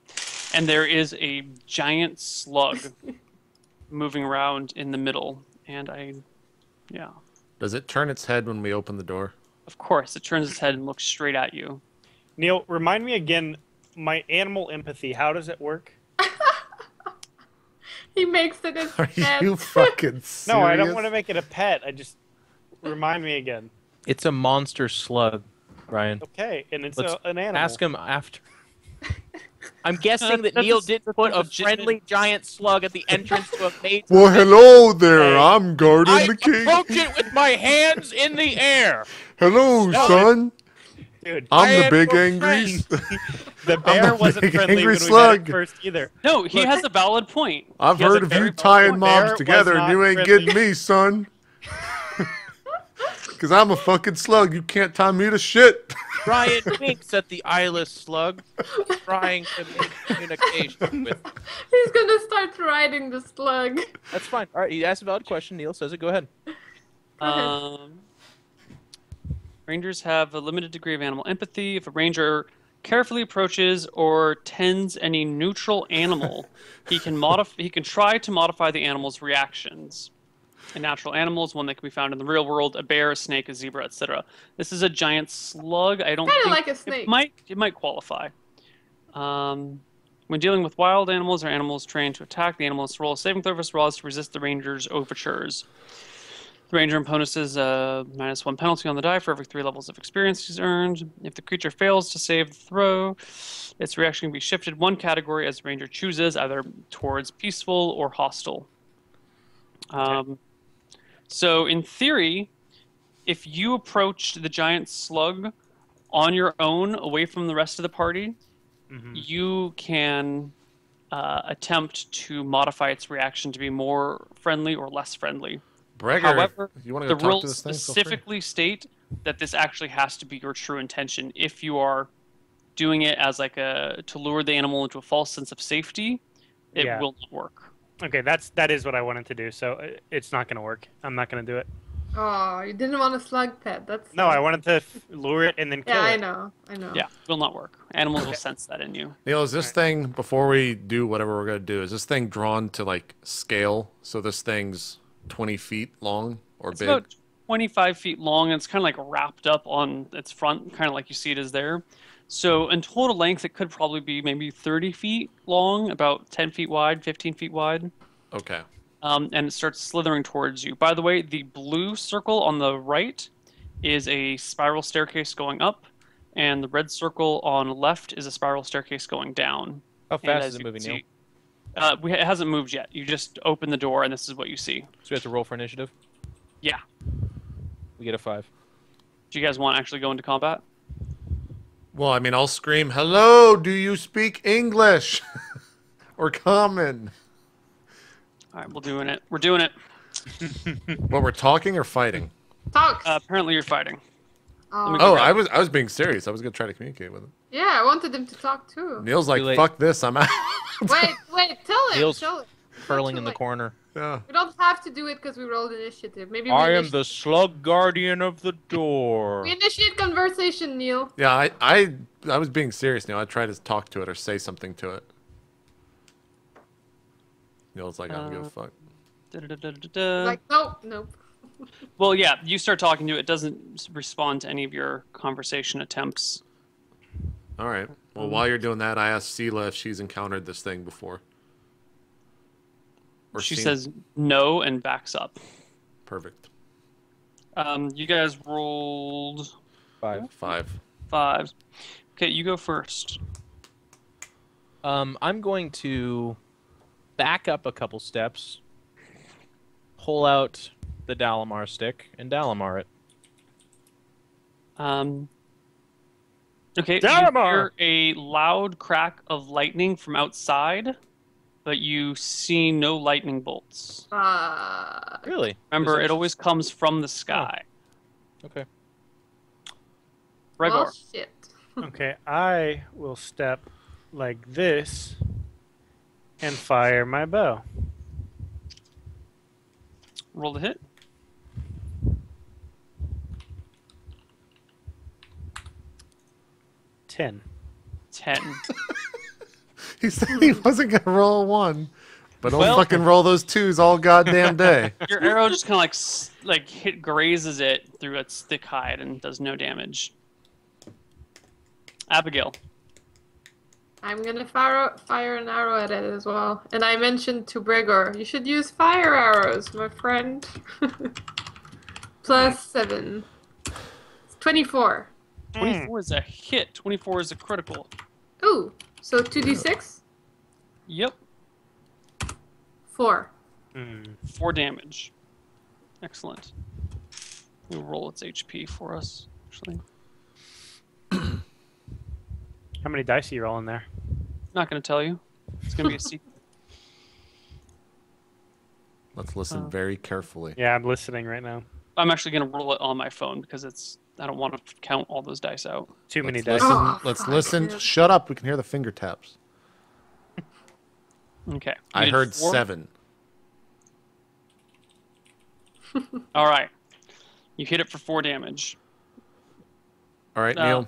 And there is a giant slug moving around in the middle. And yeah. Does it turn its head when we open the door? Of course, it turns its head and looks straight at you. Neal, remind me again, my animal empathy, how does it work? He makes it his Are pet. you fucking serious? No, I don't want to make it a pet. I just... Remind me again. It's a monster slug, Ryan. Okay, and it's Let's an animal. ask him after. I'm guessing that That's Neal a- didn't that's put a a legitimate- friendly giant slug at the entrance to a maze. Well, hello there. Hey. I'm guarding I the king. approach it with my hands in the air. Hello, No, son. Dude, I'm I the am big your angry. the bear wasn't big friendly when angry we met slug. at first either. No, he has a valid point. I've He has heard a of very you valid tying point. Bear mobs was together, and not you ain't friendly. getting me, son. Because I'm a fucking slug. You can't tie me to shit. Ryan winks at the eyeless slug, trying to make communication with. He's gonna start riding the slug. That's fine. All right, he asked a valid question. Neal says it. Go ahead. Rangers have a limited degree of animal empathy. If a ranger carefully approaches or tends any neutral animal, he can try to modify the animal's reactions. A natural animal is one that can be found in the real world: a bear, a snake, a zebra, etc. This is a giant slug. I don't Kinda think like a snake. It might qualify. When dealing with wild animals or animals trained to attack, the animal must roll a saving throw versus rolls to resist the ranger's overtures. The ranger imposes a -1 penalty on the die for every 3 levels of experience he's earned. If the creature fails to save the throw, its reaction can be shifted 1 category as the ranger chooses, either towards peaceful or hostile. So in theory, if you approached the giant slug on your own, away from the rest of the party, you can attempt to modify its reaction to be more friendly or less friendly. Bregger, However, you want to the go talk to rules this thing? Feel free. specifically state that this actually has to be your true intention. If you are doing it as to lure the animal into a false sense of safety, it Yeah. will not work. Okay, that is what I wanted to do, so it's not going to work. I'm not going to do it. Oh, you didn't want a slug pet. That's No, I wanted to lure it and then kill Yeah, it. I know. Yeah, it will not work. Animals will sense that in you. Neal, is this thing, before we do whatever we're going to do, is this thing drawn to, like, scale? So this thing's 20 feet long or It's big? about 25 feet long, and it's kind of like wrapped up on its front, kind of like you see it as there. So in total length, it could probably be maybe 30 feet long, about 10 feet wide, 15 feet wide. Okay. And it starts slithering towards you. By the way, the blue circle on the right is a spiral staircase going up, and the red circle on the left is a spiral staircase going down. How And fast as is it you moving, can Neal? see- it hasn't moved yet. You just open the door, and this is what you see. So we have to roll for initiative. Yeah. We get a 5. Do you guys want to actually go into combat? Well, I mean, I'll scream, hello, do you speak English? Or common? All right, we're doing it. We're doing it. Well, we're talking or fighting? Talks. Apparently, you're fighting. Oh. me go Oh, grab- I was being serious. I was going to try to communicate with him. Yeah, I wanted him to talk too. Neal's like, Too late. fuck this, I'm out. Wait, tell him. Neal's Tell him. Curling in too the late. corner. Yeah. We don't have to do it because we rolled initiative. Maybe we I am the slug guardian of the door. We initiate conversation, Neal. Yeah, I was being serious, Neal. I tried to talk to it or say something to it. Neal's like, I don't give a fuck. Da-da-da-da-da. Like, nope. Well, yeah, you start talking to it. It doesn't respond to any of your conversation attempts. All right. Well, while you're doing that, I asked Sela if she's encountered this thing before. Or She seen- says no and backs up. Perfect. You guys rolled 5. 5. 5s. Okay, you go first. I'm going to back up a couple steps, pull out the Dalamar stick, and Dalamar it. Okay, Dalamar! you hear a loud crack of lightning from outside, but you see no lightning bolts. Really? Remember, it always comes from the sky. Okay. Gregor. Well, shit. Okay, I will step like this and fire my bow. Roll the hit. Ten. 10. He said he wasn't gonna roll a 1, but don't Well- fucking roll those 2s all goddamn day. Your arrow just kind of like grazes it through its thick hide and does no damage. Abigail. I'm gonna fire an arrow at it as well. And I mentioned to Gregor, you should use fire arrows, my friend. Plus 7. It's 24. 24 is a hit. 24 is a critical. Ooh, so 2d6? Yep. 4. 4 damage. Excellent. We'll roll its HP for us, actually. How many dice are you rolling there? Not going to tell you. It's going to be a secret. Let's listen very carefully. Yeah, I'm listening right now. I'm actually going to roll it on my phone because I don't want to count all those dice out. Too many Let's dice. listen. Oh, Let's fuck, listen. dude. Shut up. We can hear the finger taps. Okay. You I did heard 4? 7. All right. You hit it for 4 damage. All right, Uh, Neil.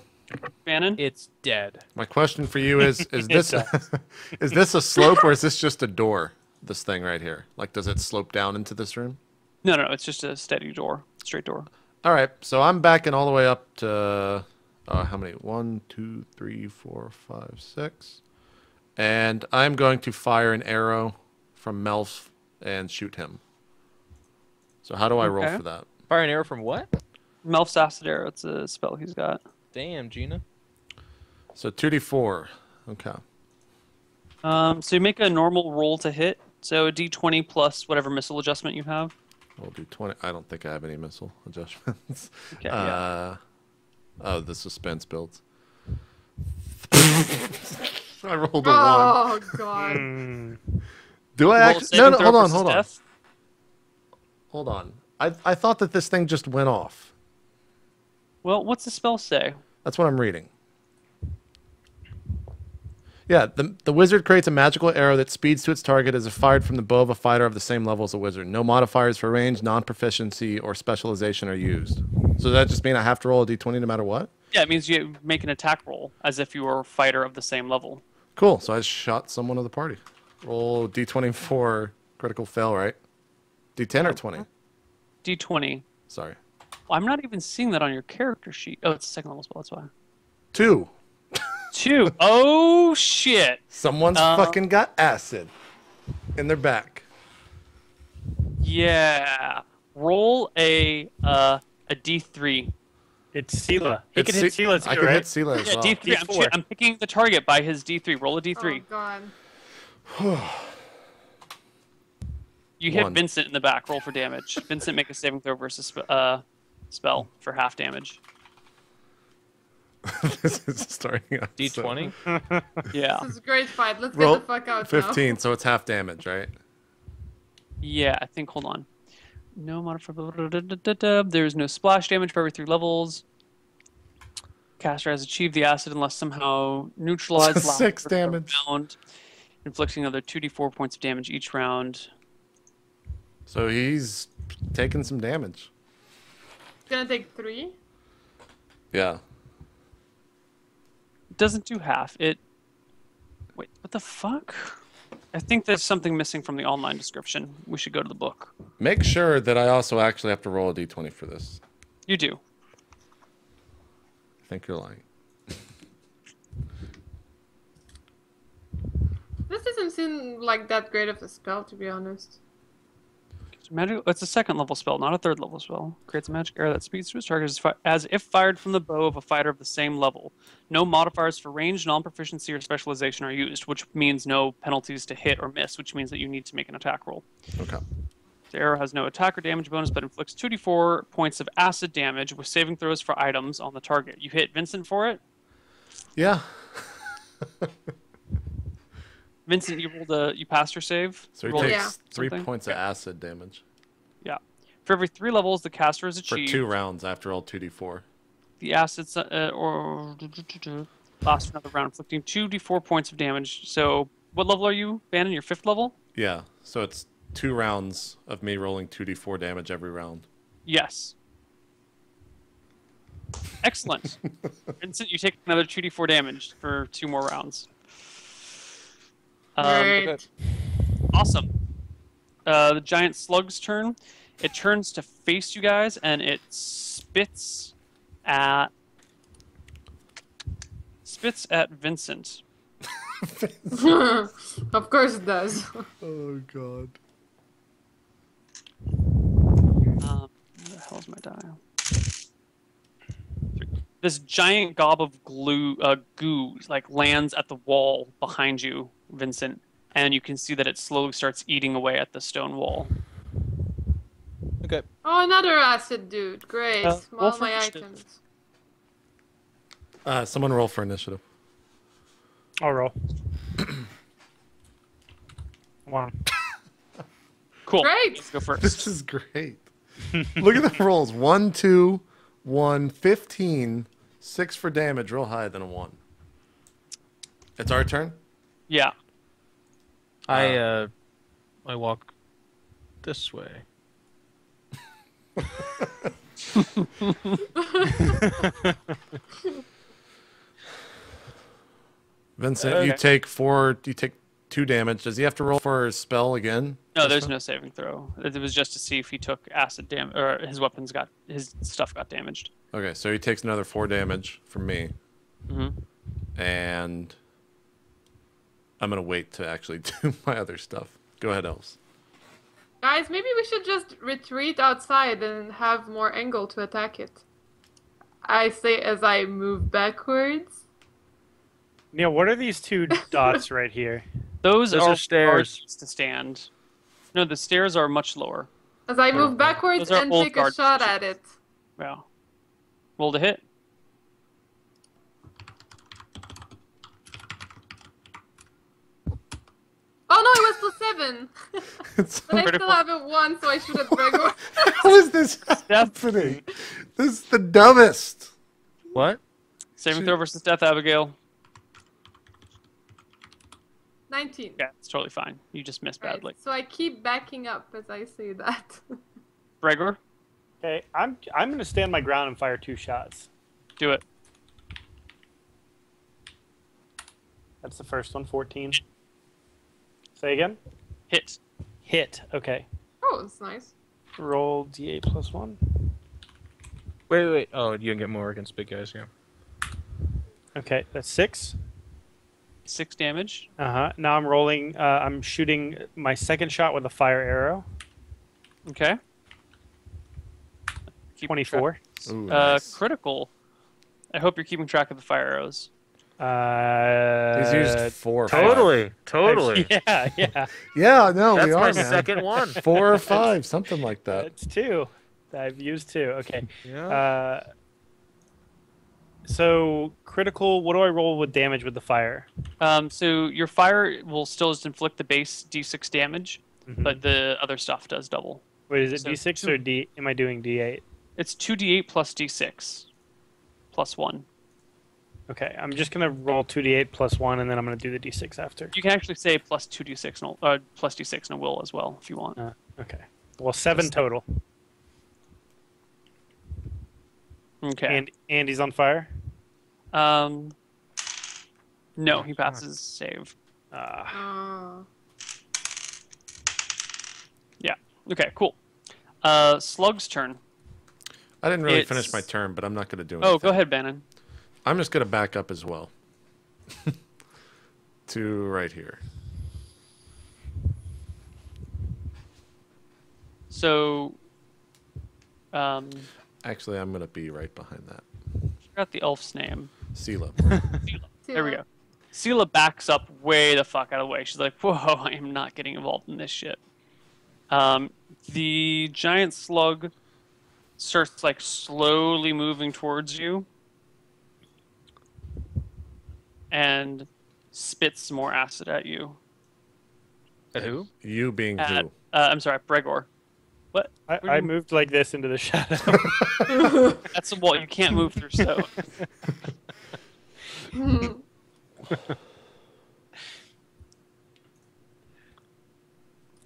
Bannon? It's dead. My question for you is this does. is this a slope or is this just a door? This thing right here. Like, does it slope down into this room? No, it's just a steady door. Straight door. All right, so I'm backing all the way up to how many? 1, 2, 3, 4, 5, 6. And I'm going to fire an arrow from Melf and shoot him. So how do I roll Okay. for that? Fire an arrow from what? Melf's Acid Arrow. It's a spell he's got. Damn, Gina. So 2d4. Okay. So you make a normal roll to hit. So a d20 plus whatever missile adjustment you have. We'll do 20. I don't think I have any missile adjustments. Okay, yeah. Oh, the suspense builds. I rolled a 1. Oh, God. Do I Roll a actually? saving No, throw hold on, versus hold on. death. Hold on. I thought that this thing just went off. Well, what's the spell say? That's what I'm reading. Yeah, the wizard creates a magical arrow that speeds to its target as if fired from the bow of a fighter of the same level as a wizard. No modifiers for range, non-proficiency, or specialization are used. So does that just mean I have to roll a d20 no matter what? Yeah, it means you make an attack roll as if you were a fighter of the same level. Cool. So I shot someone of the party. Roll d20 for critical fail, right? D10 or 20? D20. Sorry. Well, I'm not even seeing that on your character sheet. Oh, it's a second level spell. That's why. 2. 2. Oh shit. Someone's fucking got acid in their back. Yeah. Roll a D3. It's Sela. He can hit Sela I too, can right? hit Sela as Yeah, well. D3. D4. I'm picking the target by his D3. Roll a Oh, D3. God. You hit 1. Vincent in the back. Roll for damage. Vincent, make a saving throw versus spell for half damage. This is starting out. so- D20. Yeah. This is a great fight. Let's Roll get the fuck out 15, so it's half damage, right? Yeah, I think. Hold on. No modifier. There's no splash damage for every 3 levels. Caster has achieved the acid unless somehow neutralized. 6 damage. Round, inflicting another 2d4 points of damage each round. So he's taking some damage. now. It's gonna take 3. Yeah. It doesn't do half. It. Wait, what the fuck? I think there's something missing from the online description. We should go to the book. Make sure that I also actually have to roll a d20 for this. You do. I think you're lying. This doesn't seem like that great of a spell, to be honest. It's a second level spell, not a third level spell. Creates a magic arrow that speeds to its target as if fired from the bow of a fighter of the same level. No modifiers for range, non-proficiency, or specialization are used, which means no penalties to hit or miss, which means that you need to make an attack roll. Okay. The arrow has no attack or damage bonus, but inflicts 2d4 points of acid damage with saving throws for items on the target. You hit Vincent for it. Yeah. Vincent, you passed your save. So he Rolled takes 3 something? points of acid damage Yeah. For every 3 levels the caster has for achieved, 2 rounds after all 2d4. the acids or last for another round, inflicting 2d4 points of damage. So, what level are you, Bannon? Your 5th level? Yeah, so it's 2 rounds of me rolling 2d4 damage every round. Yes. Excellent. Vincent, you take another 2d4 damage for 2 more rounds. Great. Awesome. The giant slug's turn. It turns to face you guys, and it spits at Vincent. Of course it does. Oh god. Where the hell's my dial? This giant gob of goo like lands at the wall behind you, Vincent, and you can see that it slowly starts eating away at the stone wall. Okay. Oh, another acid dude. Great. roll All for my initiative. items. Someone roll for initiative. I'll roll. 1. Cool. Great. Let's go first. This is great. Look at the rolls. 1, 2, 1, 15, 6 for damage, real high, then a 1. It's our turn? Yeah. I walk this way. Vincent, you take 2 damage. Does he have to roll for his spell again? No, there's no saving throw. It was just to see if he took acid damage or his stuff got damaged. Okay, so he takes another 4 damage from me. Mm-hmm. And I'm going to wait to actually do my other stuff. Go ahead, Elves. Guys, maybe we should just retreat outside and have more angle to attack it. I say as I move backwards. Neil, what are these 2 dots right here? Those are stairs. guards to stand. No, the stairs are much lower. As I move backwards Those are and old take a guard shot positions. at it. Wow. Roll to hit. Oh no, it was +7. It's But I Critical. still have a 1, so I should have Gregor. How is this happening? This is the dumbest. What? Saving throw versus death, Abigail. 19. Yeah, it's totally fine. You just missed Right, badly. so I keep backing up as I say that. Gregor, Okay, I'm going to stand my ground and fire 2 shots. do it. That's the first one, 14. Say again? Hit. Hit. Okay. Oh, that's nice. Roll d8 plus 1. Wait. Oh, you can get more against big guys, yeah. Okay, that's 6. 6 damage. Now I'm rolling. I'm shooting my second shot with a fire arrow. Okay. Keep 24. Ooh, nice. Critical. I hope you're keeping track of the fire arrows. He's used 4 or 5. Totally. Yeah, yeah. Yeah, no, That's we are, my man. second one. 4 or 5, something like that. That's 2. I've used 2. Okay. Yeah. So critical. What do I roll with damage with the fire? So your fire will still just inflict the base d6 damage, Mhm. but the other stuff does double. Wait, is it so d6 two- or d? Am I doing d8? It's 2d8 plus d6 plus 1. Okay, I'm just gonna roll 2d8 plus 1, and then I'm gonna do the d6 after. You can actually say plus 2d6 and plus d6 and a will as well if you want. Okay. Well, 7 total. Okay. And Andy's on fire. No, he passes save. Oh. Yeah. Okay. Cool. Slug's turn. I didn't really It's- finish my turn, but I'm not going to do anything. Oh, go ahead, Bannon. I'm just going to back up as well. To right here. So, Actually, I'm going to be right behind that. forgot the elf's name. Sela. There we go. Sela backs up way the fuck out of the way. She's like, whoa, I am not getting involved in this shit. The giant slug starts like slowly moving towards you and spits some more acid at you. Who? You being At, who? I'm sorry, Bregor. What? I moved like this into the shadow. That's the wall. You can't move through stone.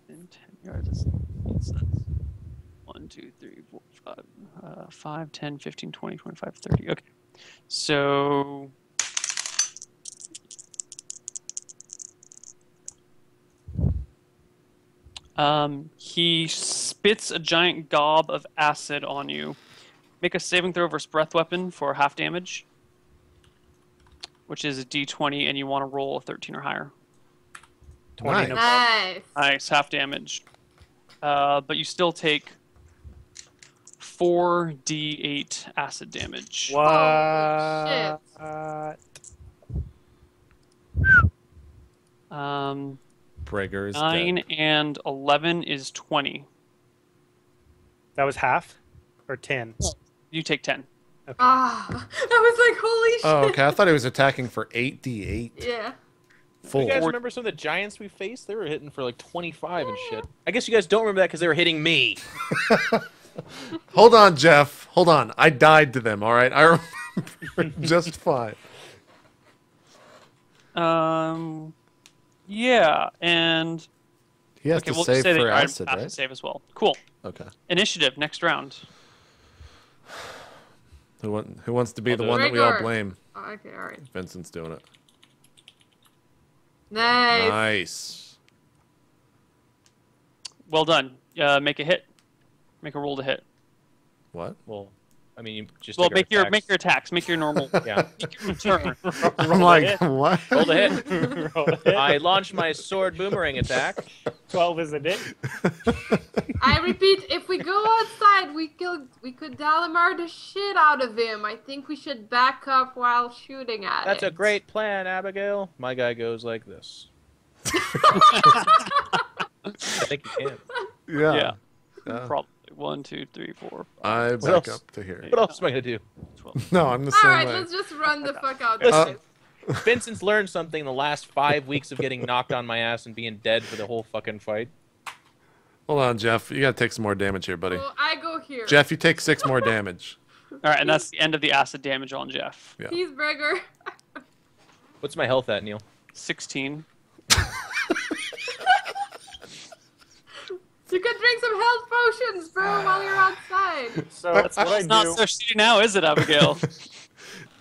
10 yards. That's 1, 2, 3, 4, 5, 5, 10, 15, 20, 25, 30. Okay. So he spits a giant gob of acid on you. Make a saving throw versus breath weapon for half damage, which is a d20, and you want to roll a 13 or higher. 20 Nice. Nice. Nice, half damage. But you still take 4d8 acid damage. What? Prager is 9 dead. and 11 is 20. That was half? Or 10? You take 10. Ah, I was like, holy shit. Oh, okay. I thought he was attacking for 8d8. Yeah. Full. You guys remember some of the giants we faced? They were hitting for like 25 and shit. I guess you guys don't remember that because they were hitting me. Hold on, Jeff. Hold on. I died to them, all right? I remember just fine. Yeah, and He has okay, to we'll save just say that for you acid, have to right? save as well. Cool. Okay. Initiative next round. Who wants to be I'll the do one it. that we all Gregor. blame? Oh, okay, alright. Vincent's doing it. Nice. Nice. Well done. Make a hit. Make a roll to hit. What? Well, I mean, you just Well, take our make your attacks. attacks. Make your normal. Yeah. Make your turn. I'm like, what? Roll the hit. Roll a hit. I launched my sword boomerang attack. 12 is a hit. I repeat, if we go outside, we could Dalamar the shit out of him. I think we should back up while shooting at That's it. a great plan, Abigail. My guy goes like this. I think he can. Yeah. Yeah. Probably 1, 2, 3, 4, 5, I What back else? up to here. What else am I gonna do? 12. No, I'm the same Alright, way. let's just run the fuck out. Listen. guys. Vincent's learned something in the last 5 weeks of getting knocked on my ass and being dead for the whole fucking fight. Hold on, Jeff. You gotta take some more damage here, buddy. So I go here. Jeff, you take 6 more damage. All right, and that's the end of the acid damage on Jeff. Yeah. He's Bregor. What's my health at, Neil? 16. You could drink some health potions, bro, while you're outside. So what I It's not do, so shitty now, is it, Abigail?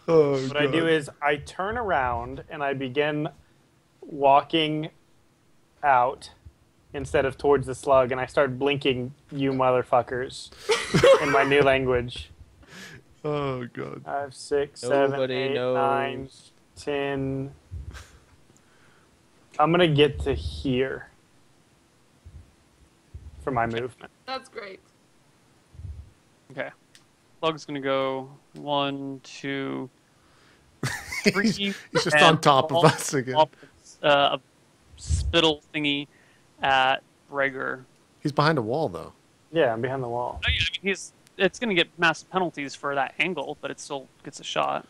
Oh, what I do is I turn around and I begin walking out instead of towards the slug, and I start blinking, you motherfuckers, in my new language. Oh, God. 5, 6, 7, Nobody 8, knows. 9, 10. I'm gonna get to here for my movement. That's great. Okay. Slug's gonna go 1, 2, 3. He's just and on top of all- us again. all, a spittle thingy at Bregor. He's behind a wall, though. Yeah, I'm behind the wall. I mean, it's going to get massive penalties for that angle, but it still gets a shot.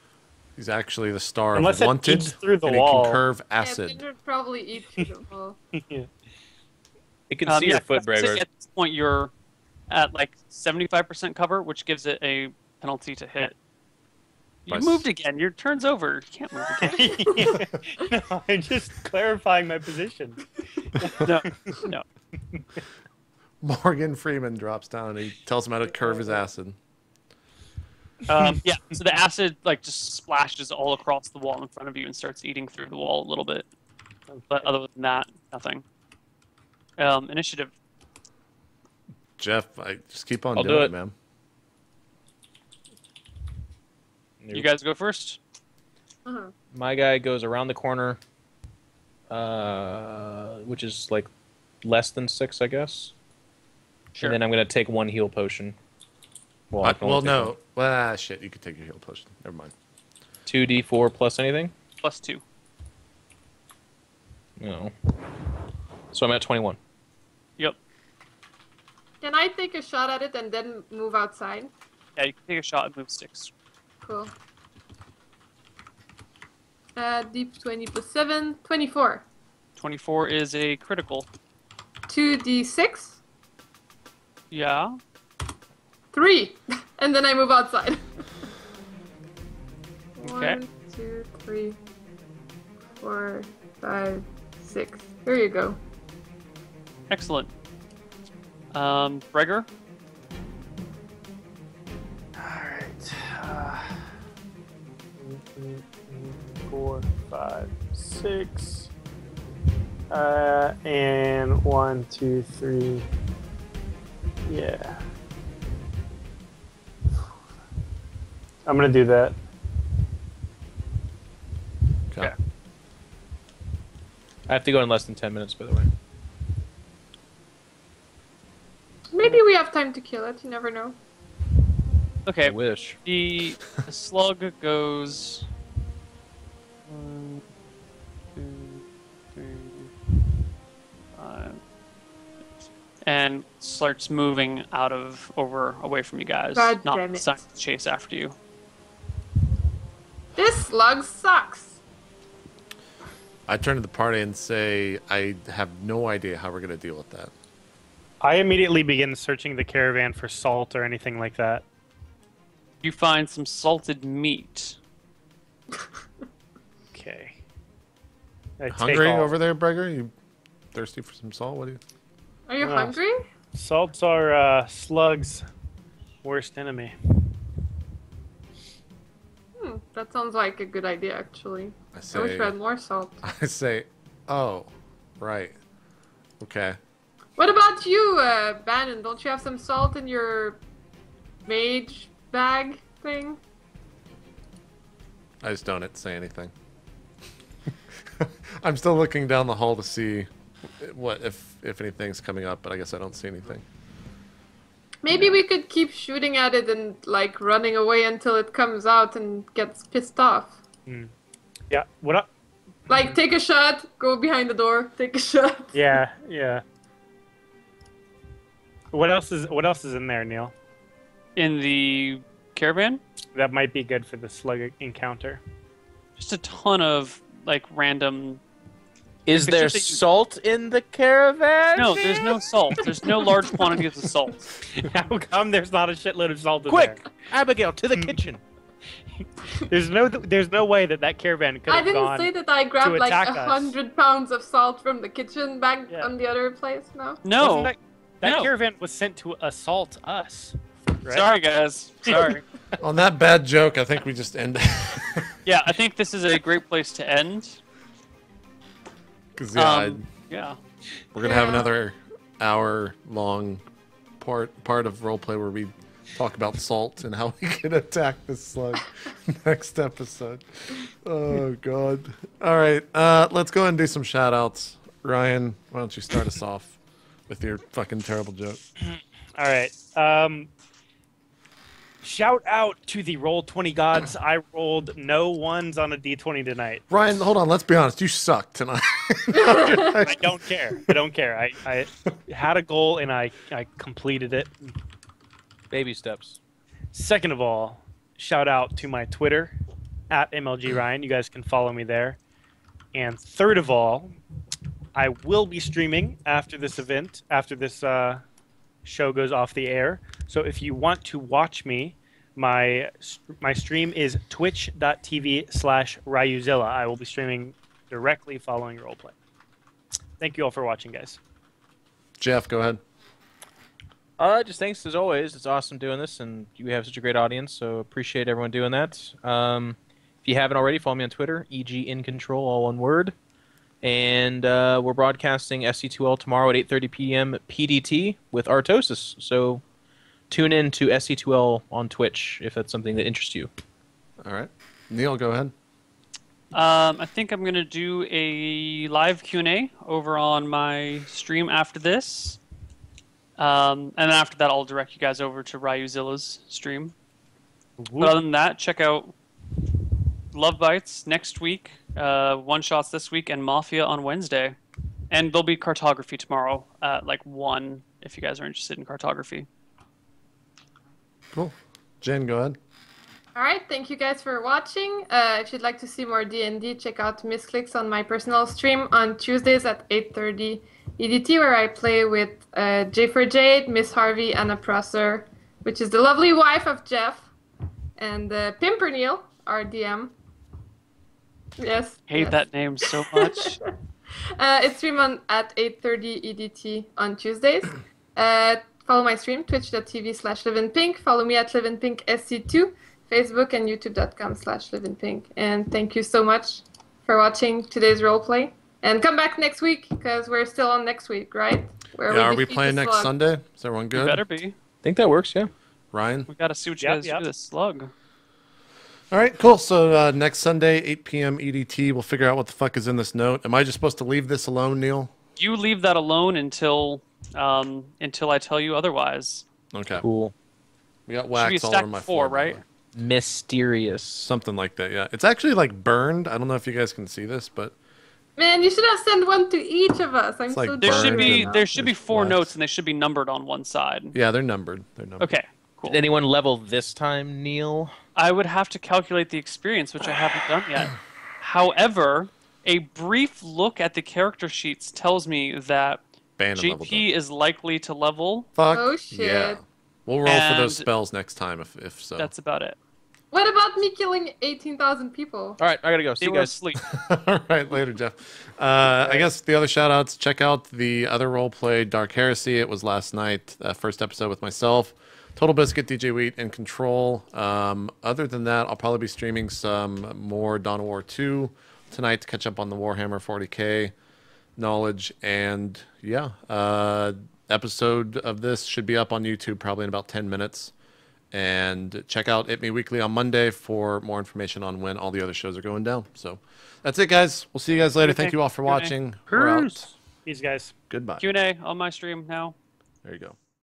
He's actually the star Unless of it Wanted, eats through the and wall. he can curve Yeah, acid. it would probably eat through the wall. It can see your foot, I was gonna say, Bregor. at this point, you're at like 75% cover, which gives it a penalty to hit. You Nice. moved again. Your turn's over. You can't move again. No, I'm just clarifying my position. No. Morgan Freeman drops down and he tells him how to curve his acid. Yeah, so the acid like just splashes all across the wall in front of you and starts eating through the wall a little bit. But other than that, nothing. Initiative. Jeff, I just keep on I'll doing do it, it. man. You guys go first. Uh-huh. My guy goes around the corner, which is like less than 6, I guess. Sure. And then I'm gonna take 1 heal potion. Well, I can Well, only take no. Well, shit, you could take your heal potion. Never mind. 2d4 plus anything. +2. No. So I'm at 21. Yep. Can I take a shot at it and then move outside? Yeah, you can take a shot and move 6. Cool. Deep 20 plus 7, 24. 24 is a critical. 2d6. Yeah. 3. And then I move outside. Okay. 1, 2, 3, 4, 5, 6. Here you go. Excellent. Breger? Alright. 4, 5, 6. And 1, 2, 3. Yeah. I'm gonna do that. Okay. I have to go in less than 10 minutes, by the way. Maybe we have time to kill it. You never know. Okay. I wish. The slug goes 1, 2, 3, 5, 6, and starts moving away from you guys. God not damn it. deciding to chase after you. This slug sucks. I turn to the party and say, I have no idea how we're going to deal with that. I immediately begin searching the caravan for salt or anything like that. You find some salted meat. Okay. I take Hungry all. over there, Breger? You thirsty for some salt? What do you? Are you No. hungry? Salts are slugs' worst enemy. That sounds like a good idea, actually. I I wish say, we had more salt. I say, oh, right. Okay. What about you, Bannon? Don't you have some salt in your mage bag thing? I just don't say anything. I'm still looking down the hall to see what if anything's coming up, but I guess I don't see anything. Maybe we could keep shooting at it and like running away until it comes out and gets pissed off. Yeah. What up? Like take a shot, go behind the door, take a shot. Yeah. Yeah. What else is in there, Neil? In the caravan, That might be good for the slug encounter. just a ton of like random. Is It's there just that you- salt in the caravan? No, there's no salt. There's no large quantities of salt. How come there's not a shitload of salt in Quick, Abigail, to the kitchen. there? There's no way that caravan could I have didn't gone. say that I grabbed like attack us. 100 pounds of salt from the kitchen back Yeah. on the other place. No. No. Wasn't that No. caravan was sent to assault us. Right? Sorry, guys. Sorry. On that bad joke, I think we just end. Yeah, I think this is a great place to end. Because Yeah. we're gonna have Yeah. another hour-long part of roleplay where we talk about salt and how we can attack this slug next episode. Oh god! All right, let's go ahead and do some shout-outs. Ryan, why don't you start us off with your fucking terrible joke? All right. Shout out to the Roll20 gods. I rolled no ones on a D20 tonight. Ryan, hold on. Let's be honest. You suck tonight. I don't care. I don't care. I had a goal and I completed it. Baby steps. Second of all, shout out to my Twitter at MLG Ryan. You guys can follow me there. And third of all, I will be streaming after this event, after this show goes off the air. So if you want to watch me, my stream is twitch.tv/Ryuzilla. I will be streaming directly following roleplay. Thank you all for watching, guys. Jeff, go ahead. Just thanks as always. It's awesome doing this, and you have such a great audience, so appreciate everyone doing that. If you haven't already, follow me on Twitter, iNcontroL, all one word. And we're broadcasting SC2L tomorrow at 8:30 p.m. PDT with Artosis. So tune in to SC2L on Twitch if that's something that interests you. All right. Neil, go ahead. I think I'm gonna do a live Q&A over on my stream after this. And then after that, I'll direct you guys over to Ryuzilla's stream. But other than that, check out Love Bites next week, One Shots this week, and Mafia on Wednesday. And there'll be cartography tomorrow at like 1 if you guys are interested in cartography. Cool. Jen, go ahead. All right, thank you guys for watching. If you'd like to see more D&D, check out Misclicks on my personal stream on Tuesdays at 8:30 EDT, where I play with J for Jade, Miss Harvey, Anna Prosser, which is the lovely wife of Jeff, and Pimper Neal, our DM. Yes. Hate that name so much. It's stream on at 8:30 EDT on Tuesdays. Follow my stream, twitch.tv/LivinPink. Follow me at LivinPink SC2, Facebook and youtube.com/LivinPink. And thank you so much for watching today's roleplay. And come back next week, because we're still on next week, right? Where Are we defeat playing the next slug. Sunday? Is everyone You good? better be. I think that works, yeah. Ryan? We gotta see what you guys do this slug. All right, cool. So next Sunday, 8 p.m. EDT, we'll figure out what the fuck is in this note. Am I just supposed to leave this alone, Neal? You leave that alone until I tell you otherwise. Okay. Cool. We got Should be a wax all stack over my of 4, floor. right? Mysterious. Something like that, yeah. It's actually like burned. I don't know if you guys can see this, but Man, you should have sent one to each of us. I'm It's so like There should burned be and there should be there's 4 wax. notes, and they should be numbered on one side. yeah, they're numbered. They're numbered. Okay, cool. Did anyone level this time, Neil? I would have to calculate the experience, which I haven't done yet. However, a brief look at the character sheets tells me that Bannon leveled JP is likely to level. Fuck. Oh, shit. Yeah. We'll roll for those And- spells next time if so. That's about it. What about me killing 18,000 people? All right, I gotta go. See They you were guys. asleep. All right, later, Jeff. I guess the other shout outs, check out the other role play, Dark Heresy. It was last night, first episode with myself, Total Biscuit, DJ Wheat, and Control. Other than that, I'll probably be streaming some more Dawn of War 2 tonight to catch up on the Warhammer 40k knowledge. And yeah, episode of this should be up on YouTube probably in about 10 minutes. And check out It Me Weekly on Monday for more information on when all the other shows are going down. So that's it, guys. We'll see you guys later. Thank you all for watching. We're out. These guys. Goodbye. Q&A on my stream now. There you go.